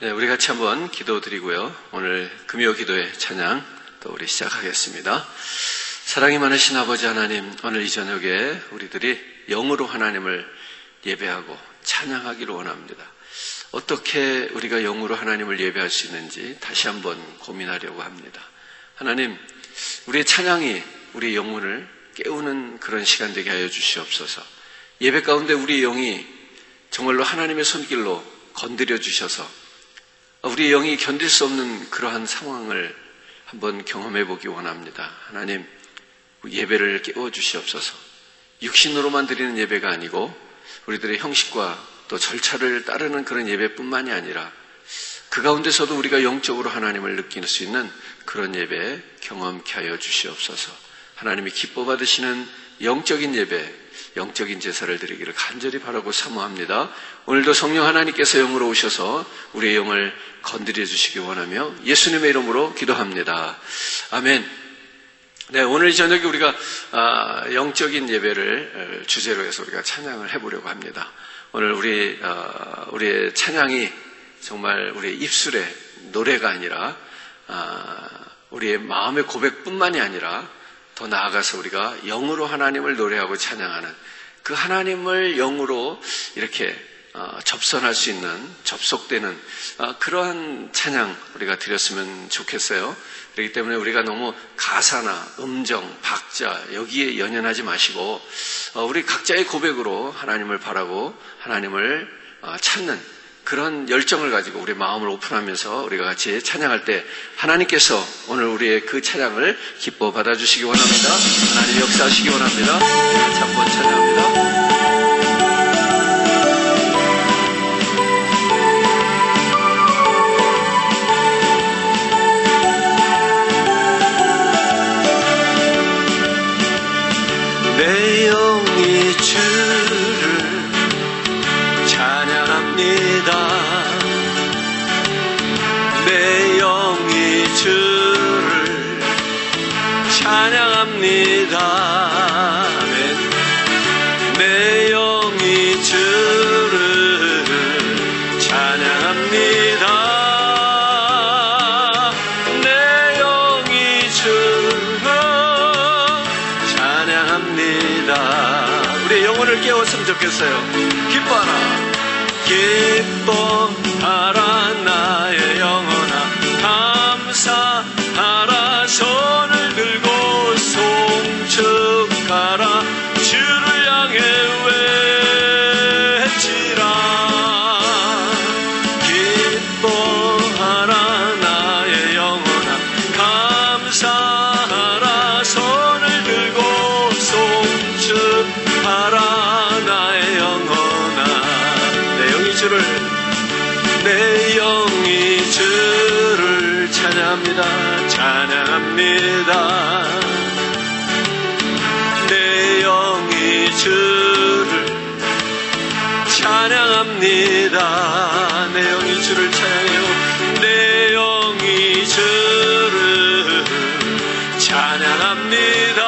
네, 우리 같이 한번 기도드리고요. 오늘 금요 기도의 찬양 또 우리 시작하겠습니다. 사랑이 많으신 아버지 하나님, 오늘 이 저녁에 우리들이 영으로 하나님을 예배하고 찬양하기를 원합니다. 어떻게 우리가 영으로 하나님을 예배할 수 있는지 다시 한번 고민하려고 합니다. 하나님, 우리의 찬양이 우리의 영혼을 깨우는 그런 시간 되게 하여 주시옵소서. 예배 가운데 우리의 영이 정말로 하나님의 손길로 건드려 주셔서 우리의 영이 견딜 수 없는 그러한 상황을 한번 경험해 보기 원합니다. 하나님, 예배를 깨워 주시옵소서. 육신으로만 드리는 예배가 아니고 우리들의 형식과 또 절차를 따르는 그런 예배뿐만이 아니라 그 가운데서도 우리가 영적으로 하나님을 느낄 수 있는 그런 예배 경험케 하여 주시옵소서. 하나님이 기뻐 받으시는 영적인 예배, 영적인 제사를 드리기를 간절히 바라고 사모합니다. 오늘도 성령 하나님께서 영으로 오셔서 우리의 영을 건드려 주시기 원하며 예수님의 이름으로 기도합니다. 아멘. 네, 오늘 저녁에 우리가 영적인 예배를 주제로 해서 우리가 찬양을 해보려고 합니다. 오늘 우리의 찬양이 정말 우리의 입술의 노래가 아니라 우리의 마음의 고백뿐만이 아니라 더 나아가서 우리가 영으로 하나님을 노래하고 찬양하는 그 하나님을 영으로 이렇게 접선할 수 있는, 접속되는 그러한 찬양 우리가 드렸으면 좋겠어요. 그렇기 때문에 우리가 너무 가사나 음정, 박자 여기에 연연하지 마시고 우리 각자의 고백으로 하나님을 바라고 하나님을 찾는 그런 열정을 가지고 우리 마음을 오픈하면서 우리가 같이 찬양할 때 하나님께서 오늘 우리의 그 찬양을 기뻐 받아주시기 원합니다. 하나님 역사하시기 원합니다. 같이 한번 찬양합니다. 내 영이 주를 찬양합니다. 아멘. 내 영이 주를 찬양합니다. 내 영이 주를 찬양합니다. 우리의 영혼을 깨웠으면 좋겠어요. 기뻐하라, 기뻐하라 나의 영혼아, 감사하라, 손을 들고 송축하라, 주를 향해 외치라. 기뻐하라 나의 영혼아, 감사하라, 손을 들고 송축하라 나의 영혼아. 내 영이 주를 찬양합니다. 찬양합니다. 내 영이 주를 찬양합니다. 내 영이 주를 찬양해요. 내 영이 주를 찬양합니다.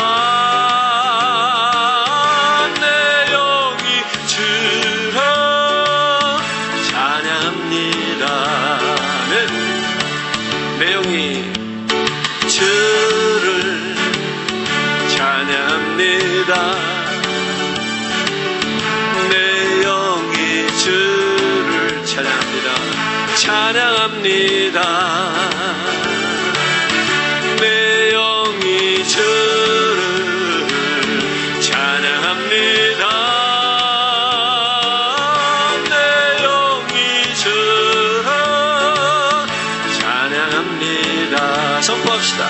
내 영이 주를 찬양합니다. 내 영이 주를 찬양합니다. 찬양합니다. 내 영이 주를 찬양합니다. 선포합시다.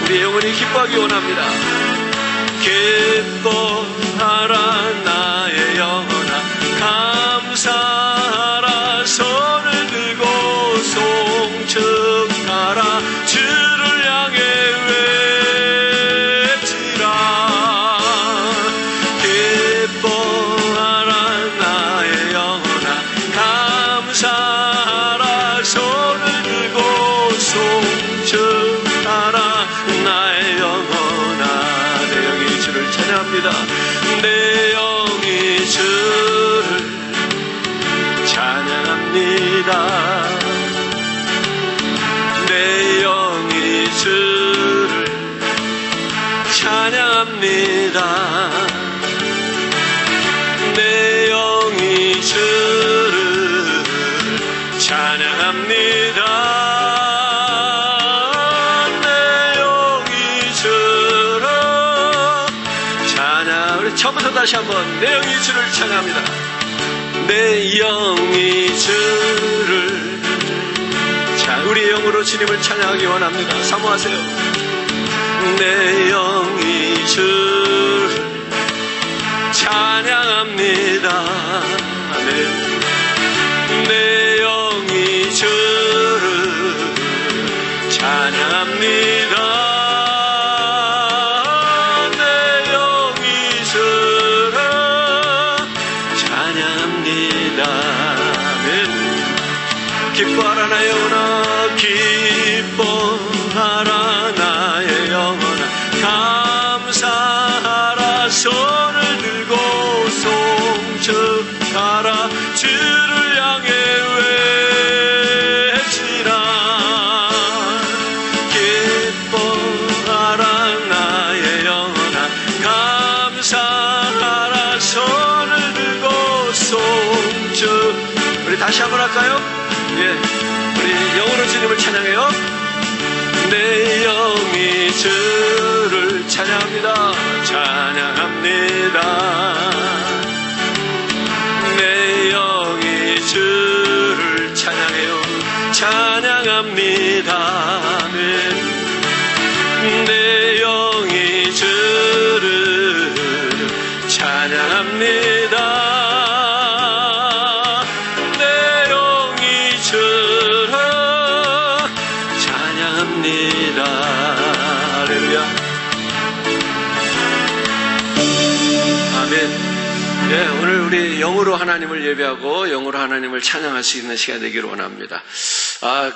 우리의 영혼이 기뻐하기 원합니다. 기뻐하라 나의 영혼아, 감사하라, 손을 들고 송축하라, 주를 향해 외치라. 기뻐하라 나의 영혼아, 감사하라, 손을 들고 송축하라 나의 영혼아. 내 영이 주를 찬양합니다. 내 영이 주를 찬양합니다. 내 영이 주를 찬양합니다. 내 영이 주를 찬양합니다. 처음부터 다시 한번 내 영이 주를 찬양합니다. 내 영이 주를 우리의 영으로 주님을 찬양하기 원합니다. 사모하세요. 내 영이 주를 찬양합니다. 아멘. 내 영이 주를 찬양합니다. 기뻐하라 나의 영혼아, 기뻐하라 나의 영혼아, 감사하라, 손을 들고 송축하라, 주를 향해 외치라. 기뻐하라 나의 영혼아, 감사하라, 손을 들고 송축. 우리 다시 한번 할까요? 예, 우리 영으로 주님을 찬양해요. 내 영이 주를 찬양합니다. 찬양합니다. 내 영이 주를 찬양해요. 찬양합니다. 내 영이 주를 찬양합니다. 할렐루야. 아멘. 예, 오늘 우리 영으로 하나님을 예배하고 영으로 하나님을 찬양할 수 있는 시간 되기를 원합니다.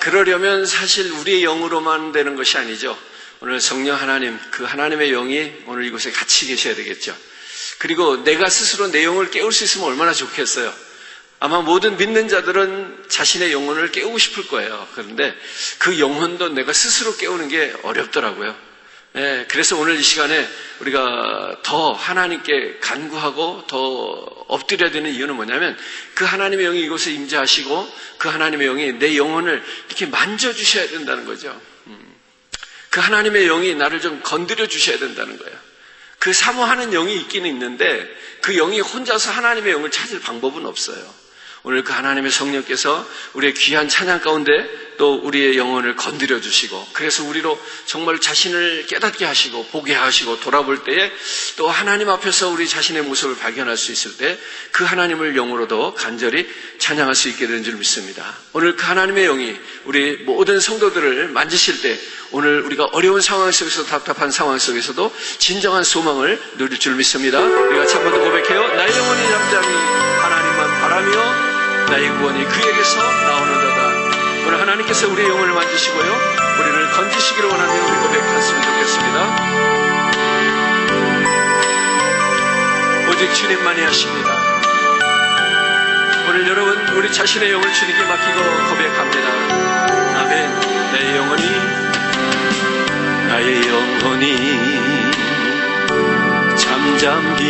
그러려면 사실 우리의 영으로만 되는 것이 아니죠. 오늘 성령 하나님, 그 하나님의 영이 오늘 이곳에 같이 계셔야 되겠죠. 그리고 내가 스스로 내 영을 깨울 수 있으면 얼마나 좋겠어요. 아마 모든 믿는 자들은 자신의 영혼을 깨우고 싶을 거예요. 그런데 그 영혼도 내가 스스로 깨우는 게 어렵더라고요. 예, 그래서 오늘 이 시간에 우리가 더 하나님께 간구하고 더 엎드려야 되는 이유는 뭐냐면 그 하나님의 영이 이곳에 임재하시고 그 하나님의 영이 내 영혼을 이렇게 만져주셔야 된다는 거죠. 그 하나님의 영이 나를 좀 건드려 주셔야 된다는 거예요. 그 사모하는 영이 있기는 있는데 그 영이 혼자서 하나님의 영을 찾을 방법은 없어요. 오늘 그 하나님의 성령께서 우리의 귀한 찬양 가운데 또 우리의 영혼을 건드려 주시고 그래서 우리로 정말 자신을 깨닫게 하시고 보게 하시고 돌아볼 때에 또 하나님 앞에서 우리 자신의 모습을 발견할 수 있을 때 그 하나님을 영으로도 간절히 찬양할 수 있게 되는 줄 믿습니다. 오늘 그 하나님의 영이 우리 모든 성도들을 만지실 때 오늘 우리가 어려운 상황 속에서 답답한 상황 속에서도 진정한 소망을 누릴 줄 믿습니다. 우리가 한 번 더 고백해요. 나의 영혼이 잠잠히 하나님만 바라며 나의 구원이 그에게서 나오는도다. 오늘 하나님께서 우리의 영혼을 만지시고요 우리를 건지시기를 원하며 우리 고백했으면 좋겠습니다. 오직 주님만이 하십니다. 오늘 여러분 우리 자신의 영을 주님께 맡기고 고백합니다. 아멘. 나의 영혼이 잠잠히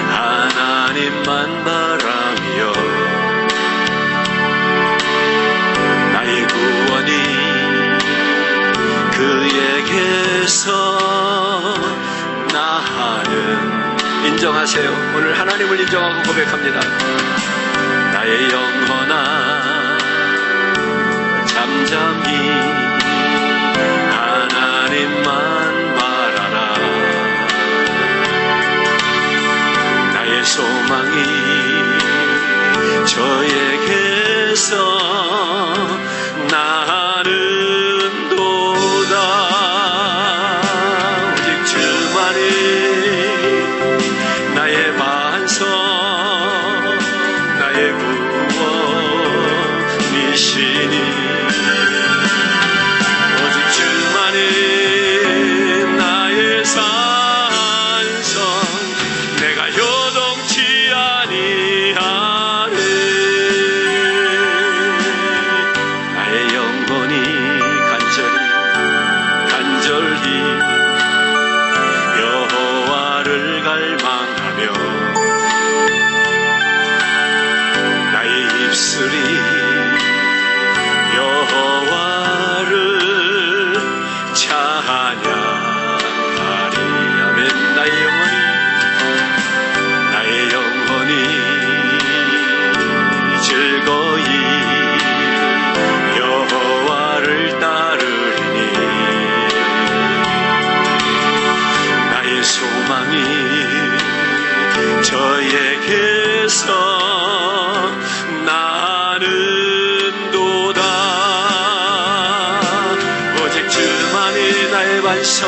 하나님만 바라며 나의 구원이 그에게서 나는 인정하세요. 오늘 하나님을 인정하고 고백합니다. 나의 영혼아 잠잠히 하나님만 바라라. 나의 소망이 저에게서 나는 도다. 오직 주만이 나의 반석 나의 구원이시니 오직 주만이 나의 산성 내가 요동치 아니하네. 나의 영혼이 간절히 여호와를 갈망하며 나의 입술이 여호와를 찬양하리. 아멘. 나의 영혼이 즐거이 여호와를 따르리니 나의 소망이 저에게서 나는 도다. 오직 주만이 나의 반석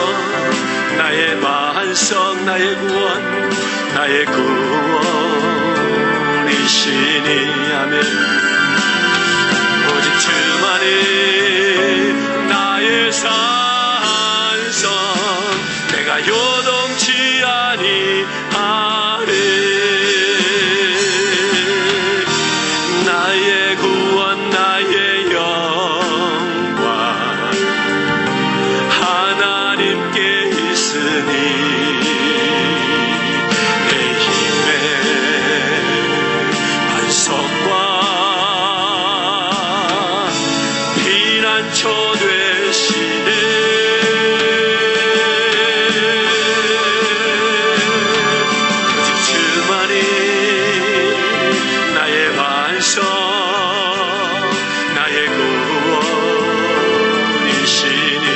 나의 반석 나의 구원 나의 구원이시니. 아멘. 오직 주만이 나의 산성 내가 요동치 아니하리. 나의 구원 나의 영광 하나님께 있으니 내 힘의 반석과 피난처 되시네. 오직 주만이 나의 반석 나의 구원이시니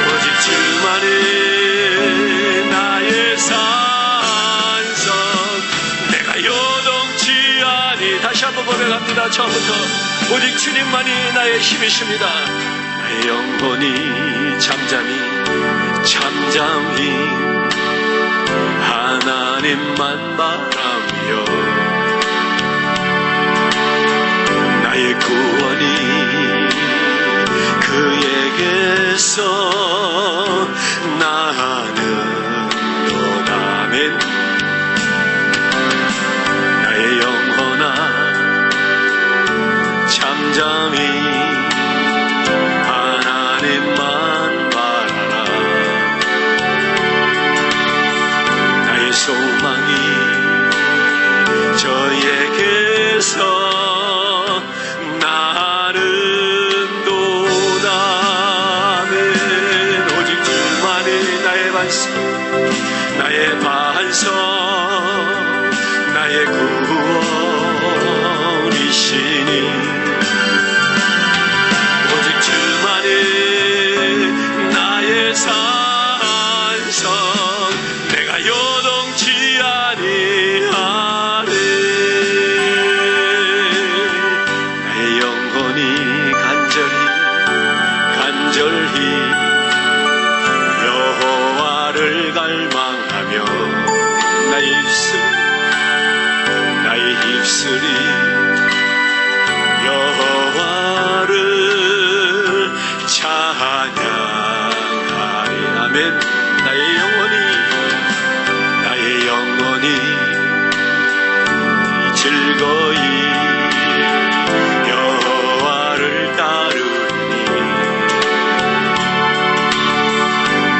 오직 주만이 나의 산성 내가 요동치 아니. 다시 한번 고백합니다. 처음부터 오직 주님만이 나의 힘이십니다. 나의 영혼이 잠잠히 하나님만 바라며 나의 구원이 입술이 여호와를 찬양하리. 아멘. 나의 영혼이 즐거이 여호와를 따르니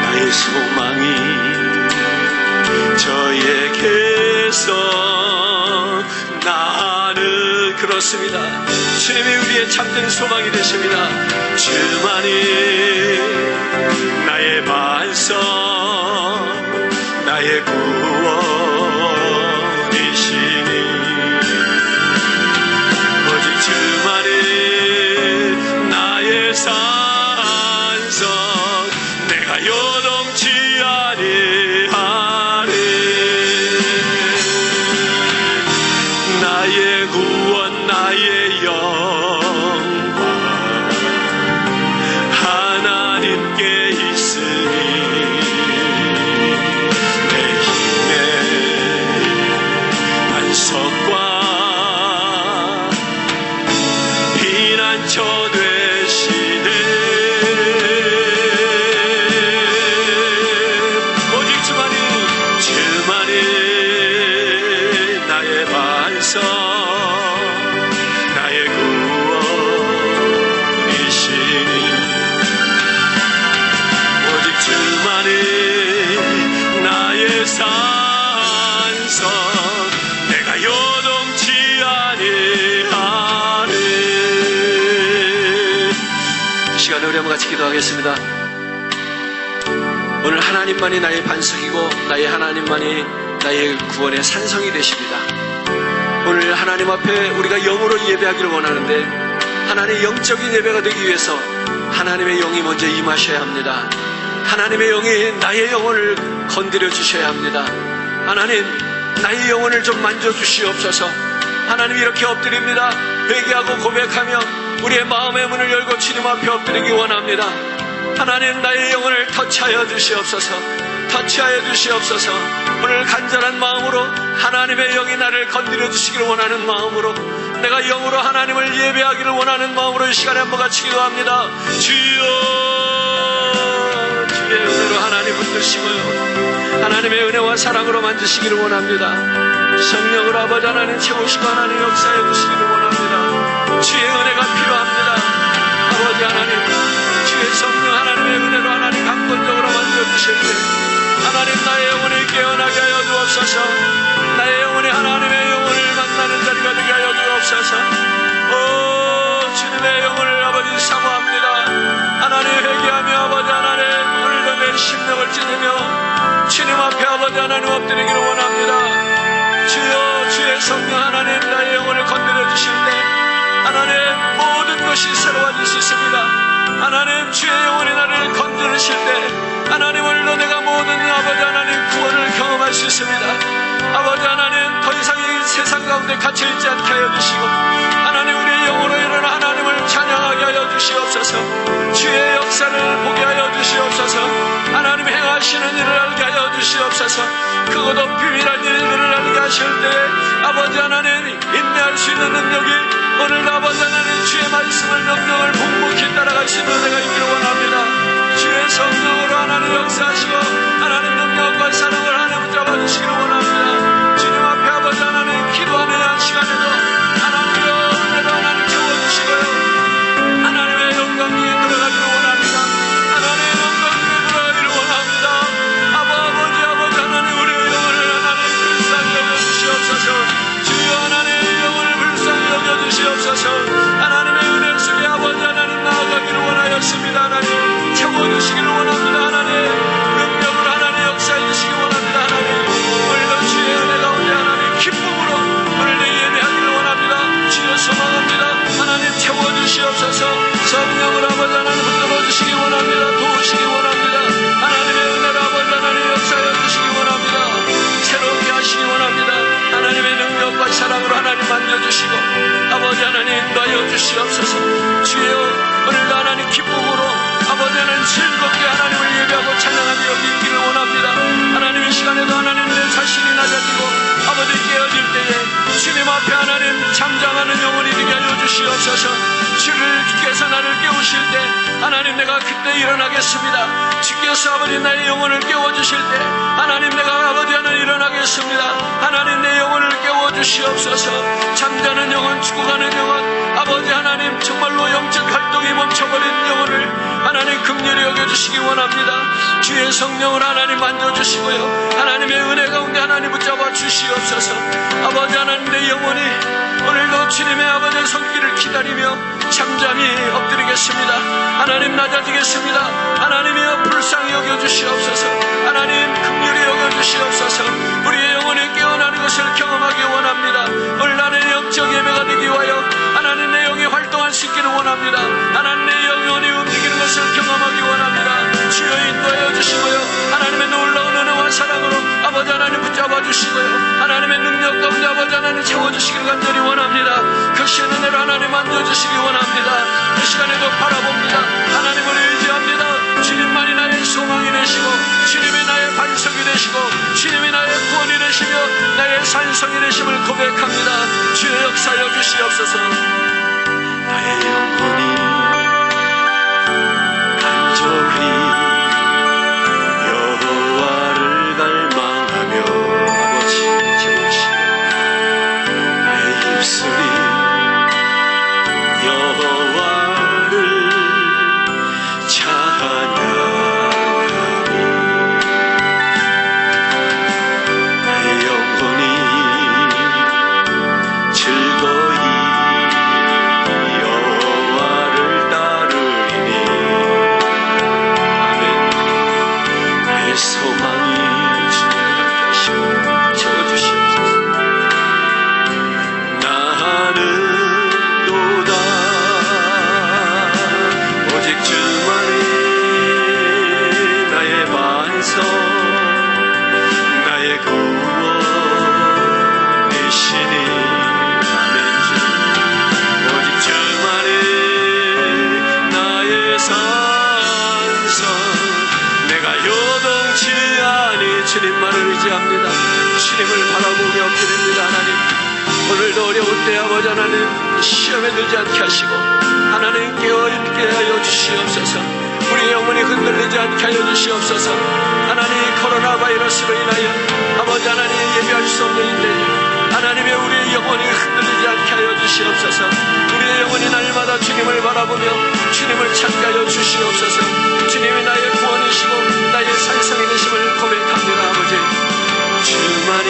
나의 소망이 저에게서 나는 그렇습니다. 주님이 우리의 참된 소망이 되십니다. 주만이 나의 반석, 나의 구원이시니 오직 주만이 나의 산성, 내가 요동치 아니하리. 나의 구원, 나의 영광 하나님께 있으니 내 힘의 반석과 피난처 되시네. 오직 주만이 나의 반석, 나의 구원이시니 오직 주만이 나의 산성, 내가 요동치 아니하리. 이 시간에 우리 한번 같이 기도하겠습니다. 오늘 하나님만이 나의 반석이고 나의 하나님만이 나의 구원의 산성이 되십니다. 오늘 하나님 앞에 우리가 영으로 예배하기를 원하는데 하나님의 영적인 예배가 되기 위해서 하나님의 영이 먼저 임하셔야 합니다. 하나님의 영이 나의 영혼을 건드려 주셔야 합니다. 하나님, 나의 영혼을 좀 만져주시옵소서. 하나님, 이렇게 엎드립니다. 회개하고 고백하며 우리의 마음의 문을 열고 주님 앞에 엎드리기 원합니다. 하나님, 나의 영혼을 터치하여 주시옵소서. 터치하여 주시옵소서. 오늘 간절한 마음으로 하나님의 영이 나를 건드려 주시기를 원하는 마음으로, 내가 영으로 하나님을 예배하기를 원하는 마음으로 이 시간에 한번 같이 기도합니다. 주여, 주의 은혜로 하나님 붙드시고요, 하나님의 은혜와 사랑으로 만지시기를 원합니다. 성령으로 아버지 하나님 채우시고 하나님 역사해 주시기를 원합니다. 주의 은혜가 필요합니다. 아버지 하나님, 주의 성령 하나님의 은혜로 하나님 강권적으로 만져주실 때 하나님, 나의 영혼을 깨어나게 하여 주옵소서. 나의 영혼이 하나님의 영혼을 만나는 자리가 되게 하여 주옵소서. 오, 주님의 영혼을 아버지 사모합니다. 하나님, 회개하며 아버지 하나님 오늘도 내 심령을 찢으며 주님 앞에 아버지 하나님 엎드리기를 원합니다. 주여, 주의 성령 하나님 나의 영혼을 건드려 주실 때 하나님 모든 것이 새로워질 수 있습니다. 하나님, 주의 영혼이 나를 건드리실 때 하나님, 오늘도 내가 모든 아버지 하나님 구원을 경험할 수 있습니다. 아버지 하나님, 더 이상 이 세상 가운데 갇혀있지 않게 하여 주시고 하나님, 우리의 영으로 일어나 하나님을 찬양하게 하여 주시옵소서. 주의 역사를 보게 하여 주시옵소서. 하나님 행하시는 일을 알게 하여 주시옵소서. 그것도 비밀한 일들을 알게 하실 때 아버지 하나님 인내할 수 있는 능력이 오늘도 아버지 하나님 주의 말씀을 명령을 묵묵히 따라갈 수 있는 은혜가 있기를 원합니다. 주의 성령으로 하나님 역사하시고 하나님 능력과 사랑을 하나님 붙잡아주시기를 원합니다. 주님 앞에 아버지 하나님 기도하는 시간에도 하나님의 은혜로 하나님 채워주시고요, 하나님의 영광에 들어가기를 원합니다. 하나님의 영광에 들어가기를 원합니다. 아버지 하나님, 우리의 영혼을 하나님 불쌍히 여겨주시옵소서. 주여, 하나님의 영혼을 불쌍히 여겨주시옵소서. 하나님의 은혜 속에 아버지 하나님 나아가기를 원하였습니다. 하나님 채워주시기를 원합니다. 하나님 능력으로 하나님 역사해 주시기 원합니다. 하나님 오늘도 주의 은혜 가운데 하나님 기쁨으로 오늘도 예배하기를 원합니다. 주여 소망합니다. 하나님 채워주시옵소서. 성령으로 아버지 하나님 붙들어 주시기 원합니다. 도우시기 원합니다. 하나님의 은혜로 아버지 하나님 역사해 주시기 원합니다. 새롭게 하시기 원합니다. 하나님의 능력과 사랑으로 하나님 만져주시고 아버지 하나님 인도하여 주시옵소서. 주여, 오늘도 하나님 기쁨으로 아버지 하나님 즐겁게 하나님을 예배하고 찬양하며 여기 있기를 원합니다. 하나님 이 시간에도 하나님 내 자신이 낮아지고 아버지 깨어질 때에 주님 앞에 하나님 잠잠하는 영혼이 되게 하여 주시옵소서. 주께서 나를 깨우실 때 하나님 내가 그때 일어나겠습니다. 주께서 아버지 나의 영혼을 깨워주실 때 하나님 내가 아버지 하나님 일어나겠습니다. 하나님 내 영혼을 깨워주시옵소서. 잠자는 영혼, 죽어가는 영혼, 아버지 하나님 정말로 영적 활동이 멈춰버린 영혼을 하나님 긍휼히 여겨주시기 원합니다. 주의 성령을 하나님 만져주시고요, 하나님의 은혜 가운데 하나님 붙잡아 주시옵소서. 아버지 하나님 내 영혼이 오늘도 주님의 아버지의 손길을 기다리며 잠잠히 엎드리겠습니다. 하나님 낮아지겠습니다. 하나님이여 불쌍히 여겨주시옵소서. 하나님 긍휼히 여겨주시옵소서. 우리의 영혼이 깨어나는 것을 경험하기 원합니다. 오늘 나는 영적 예배가 되기 위하여 하나님 내 영이 활동할 수 있기를 원합니다. 하나님 내 영혼이 움직이는 것을 경험하기 원합니다. 주여 인도하여 주시고요, 하나님의 놀라운 은혜와 사랑으로 아버지 하나님 붙잡아 주시고요, 하나님의 능력 가운데 아버지 하나님 채워주시기를 간절히 원합니다. 그 시의 은혜로 하나님 만져주시기 원합니다. 그 시간에도 바라봅니다. 하나님을 의지합니다. 주님만이 나의 소망이 되시고 주님이 나의 반석이 되시고 주님이 나의 구원이 되시며 나의 산성이 되심을 고백합니다. 주의 역사여 주시옵소서. 나의 영혼이 간절히 여호와를 갈망하며 아버지 채우시고 나의 입술이 여호와를 찬양하니 나의 영혼이 즐거이 여호와를 따르리니 아멘. 나의 소망이 채워주시옵소서. 나는 도다 오직 주만이 나의 반석 나의 구원이시니 오직 주만이 나의 산성 내가 요동치 아니 주님만을 의지합니다. 주님을 바라보며 엎드립니다. 하나님 오늘도 어려울 때 아버지 하나님 시험에 들지 않게 하시고 하나님 깨어있게 하여 주시옵소서. 우리의 영혼이 흔들리지 않게 하여 주시옵소서. 하나님 코로나 바이러스로 인하여 아버지 하나님 예배할 수 없는 인데 하나님의 우리의 영혼이 흔들리지 않게 하여 주시옵소서. 우리의 영혼이 날마다 주님을 바라보며 주님을 찾게 하여 주시옵소서. 주님이 나의 구원이시고 나의 산성이 되심을 고백합니다. 아버지 주만이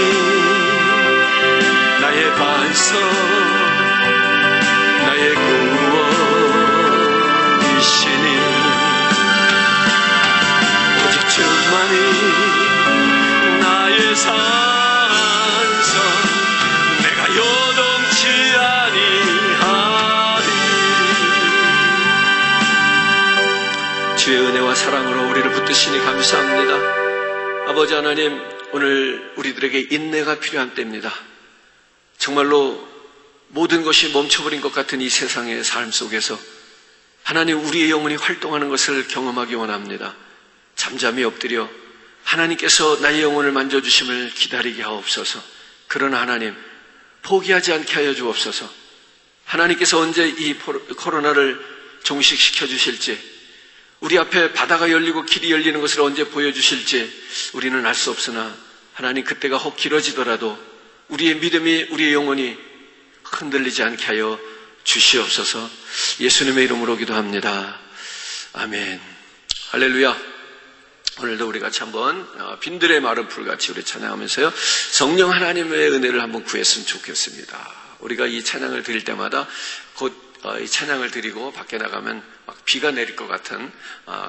나의 반석 나의 구원이시니 오직 주만이 나의 산성 내가 요동치 아니하리. 주의 은혜와 사랑으로 우리를 붙드시니 감사합니다. 아버지 하나님, 오늘 우리들에게 인내가 필요한 때입니다. 정말로 모든 것이 멈춰버린 것 같은 이 세상의 삶 속에서 하나님 우리의 영혼이 활동하는 것을 경험하기 원합니다. 잠잠히 엎드려 하나님께서 나의 영혼을 만져주심을 기다리게 하옵소서. 그러나 하나님 포기하지 않게 하여 주옵소서. 하나님께서 언제 이 코로나를 종식시켜 주실지, 우리 앞에 바다가 열리고 길이 열리는 것을 언제 보여주실지 우리는 알 수 없으나 하나님 그때가 혹 길어지더라도 우리의 믿음이, 우리의 영혼이 흔들리지 않게 하여 주시옵소서. 예수님의 이름으로 기도합니다. 아멘. 할렐루야. 오늘도 우리 같이 한번 빈들의 마른 풀같이 우리 찬양하면서요, 성령 하나님의 은혜를 한번 구했으면 좋겠습니다. 우리가 이 찬양을 드릴 때마다 곧 이 찬양을 드리고 밖에 나가면 막 비가 내릴 것 같은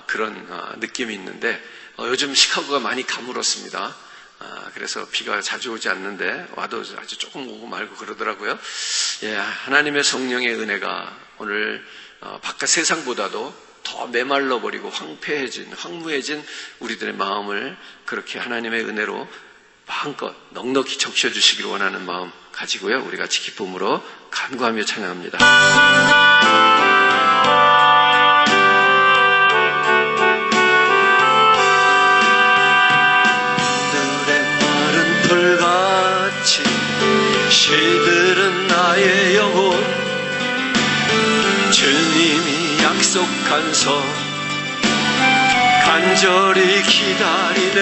그런 느낌이 있는데 요즘 시카고가 많이 가물었습니다. 그래서 비가 자주 오지 않는데 와도 아주 조금 오고 말고 그러더라고요. 예, 하나님의 성령의 은혜가 오늘 바깥 세상보다도 더 메말라버리고 황무해진 우리들의 마음을 그렇게 하나님의 은혜로 마음껏 넉넉히 적셔주시기를 원하는 마음 가지고요, 우리 같이 기쁨으로 간구하며 찬양합니다. 시들은 나의 영혼 주님이 약속한 성 간절히 기다리네.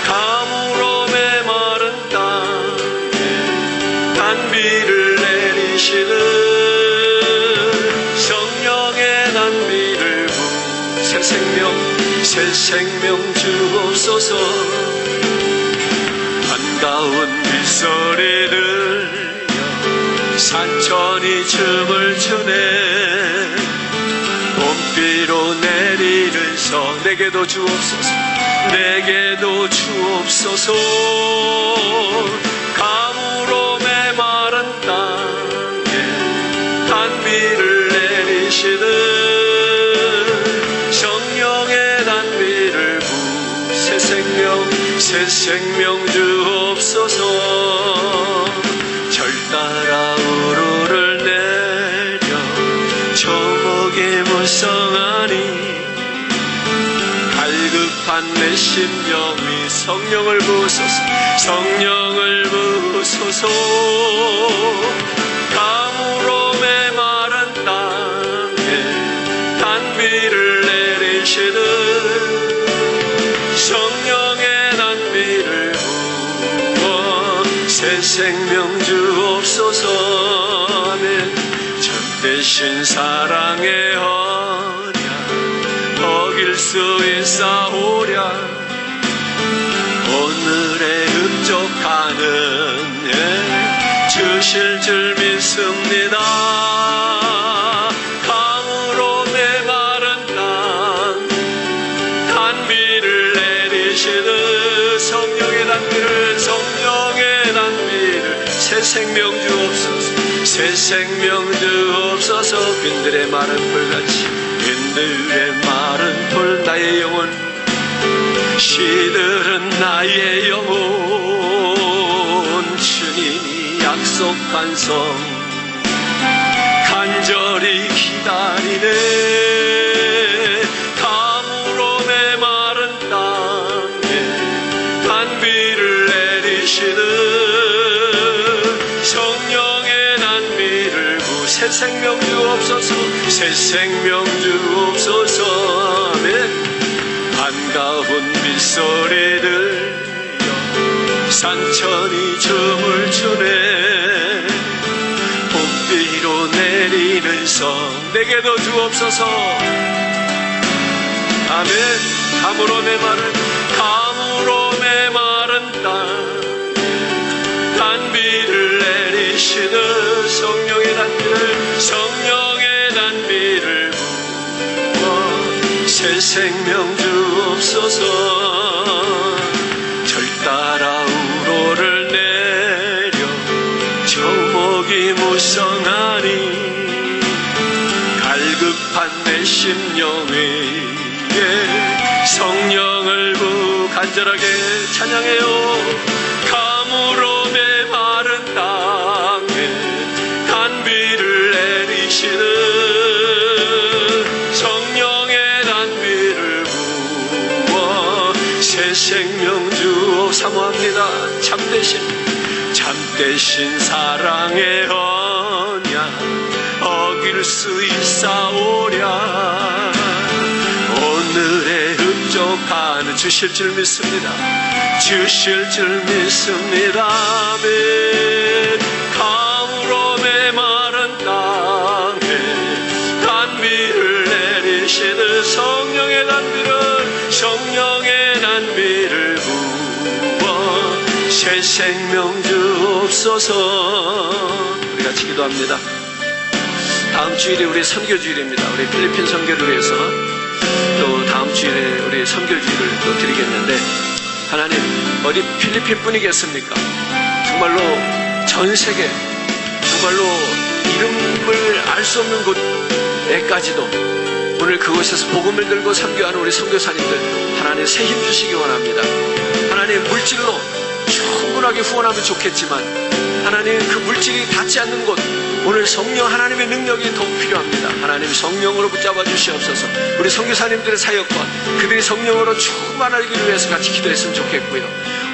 가물어 메마른 땅에 단비를 내리시는 성령의 단비를 부 새 생명 주옵소서. 반가운 빗소리 들려 산천이 춤을 추네. 봄비로 내리는 성 내게도 주옵소서. 내게도 주옵소서. 가물어 메마른 땅에 단비를 내리시는 성령의 단비를 부 새 생명 주옵소서. 절 따라 우르를 내려 초목이 무성하니 갈급한 내 심령이 성령을 부으소서. 성령을 부으소서. 가물어 메마른 땅에 단비를 내리시는 성령의 단비를 부어 새 생명 주옵소서. 아멘. 참되신 사랑의 언약 어길 수 있사오랴. 오늘의 흡족하는 주실 줄 믿습니다. 가물어 메마른 땅 단비를 내리시는 성령의 단비를 새 생명 주옵소서. 새 생명 주옵소서. 빈들의 마른 돌같이 빈들의 마른 돌 나의 영혼 시들은 나의 영혼 주님이 약속한 성 간절히 기다리네. 가물어 메마른 땅에 단비를 내리시는 성령의 단비를 부 새 생명 주옵소서. 새 생명 주옵소서. 아멘. 반가운 빗소리 들려 산천이 춤을 추네. 봄비로 내리는 성 내게도 주옵소서. 아멘. 가물어 메마른 땅 단비를 내리시는 성령의 단비를 부어 새 생명 주옵소서. 절 따라 우로를 내려 초목이 무성하니 갈급한 내 심령에 성령을 부 간절하게 찬양해요. 가물어 메마른 땅에 단비를 내리시는 성령의 단비를 부어 새 생명 주옵 사모합니다. 참되신 사랑의 언약 어길 수 있사오랴. 오늘의 흡족하는 주실 줄 믿습니다. 주실 줄 믿습니다. 아멘. 가물어 메마른 땅에 단비를 내리시는 성령의 단비를 부어 새 생명 주옵소서. 우리 같이 기도합니다. 다음 주일이 우리 선교주일입니다. 우리 필리핀 선교를 위해서 또 다음 주일에 우리 선교주일을 또 드리겠는데, 하나님 어디 필리핀 뿐이겠습니까? 정말로 전 세계 정말로 이름을 알 수 없는 곳에까지도 오늘 그곳에서 복음을 들고 선교하는 우리 선교사님들 하나님 새 힘 주시기 원합니다. 하나님 물질로 시원하게 후원하면 좋겠지만 하나님 그 물질이 닿지 않는 곳 오늘 성령 하나님의 능력이 더욱 필요합니다. 하나님 성령으로 붙잡아 주시옵소서. 우리 선교사님들의 사역과 그들이 성령으로 충만하기를 위해서 같이 기도했으면 좋겠고요.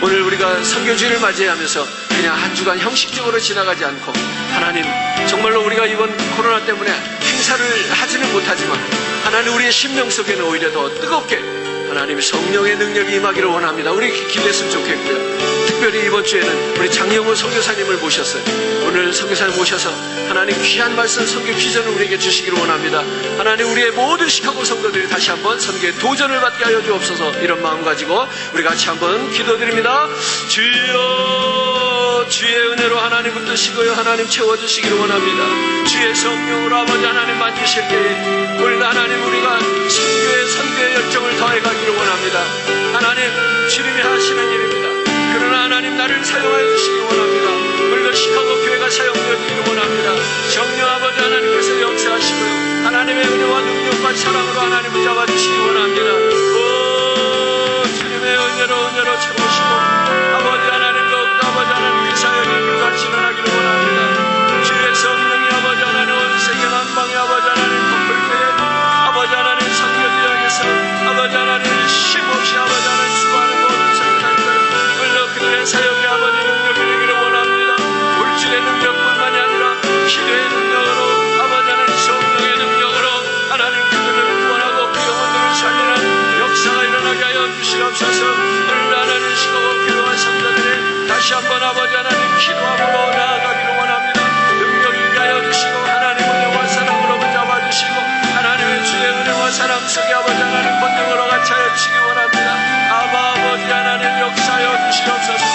오늘 우리가 선교주의를 맞이하면서 그냥 한 주간 형식적으로 지나가지 않고 하나님 정말로 우리가 이번 코로나 때문에 행사를 하지는 못하지만 하나님 우리의 심령 속에는 오히려 더 뜨겁게 하나님 성령의 능력이 임하기를 원합니다. 우리 기도했으면 좋겠고요. 특별히 이번 주에는 우리 장영호 선교사님을 모셨어요. 오늘 선교사님 모셔서 하나님 귀한 말씀 선교 비전을 우리에게 주시기를 원합니다. 하나님 우리의 모든 시카고 성도들이 다시 한번 선교에 도전을 받게 하여 주옵소서. 이런 마음 가지고 우리 같이 한번 기도드립니다. 주여 주의 은혜로 하나님 붙드시고요 하나님 채워주시기를 원합니다. 주의 성령으로 아버지 하나님 만지실 때에 오늘 하나님 우리가 선교의 열정을 더해가기를 원합니다. 하나님 주님이 하시는 일입니다. 그러나 하나님 나를 사용하여 주시기 원합니다. 우리가 시카고 교회가 사용되어지기를 원합니다. 성령 아버지 하나님께서 역사하시고요 하나님의 은혜와 능력과 사랑으로 하나님 붙잡아 주시기 원합니다. 주님의 은혜로 채우시고 아버지 하나님 더욱더 아버지 하나님 그 사역이 교회가 진행하기를 원합니다. 주의 성령이 아버지 하나님 온 세계 만방에 아버지 하나님 덮을때에 아버지 하나님 선교 지역에서 아버지 하나님 쉼없이 아버지 하나님 수고하는 모든 성도들 물론 그들의 사역이 아버지 능력이 되기를 원합니다. 물질의 능력뿐만이 아니라 기도의 능력으로 아버지 하나님 성령의 능력으로 하나님 그들을 구원하고 그 영혼들을 살리는 역사가 일어나게 하여 주시옵소서. 오늘 하나님 시고 기도한 성도들이 다시 한번 아버지 하나님 기도함으로 나아가기를 원합니다. 능력이 있게 하여 주시고 하나님 은혜와 사랑으로 붙잡아 주시고 하나님의 주의 은혜와 사랑 속에 아버지 하나님 권능으로 같이 하여 주시기 원합니다. 아버지 하나님 역사하여 주시옵소서.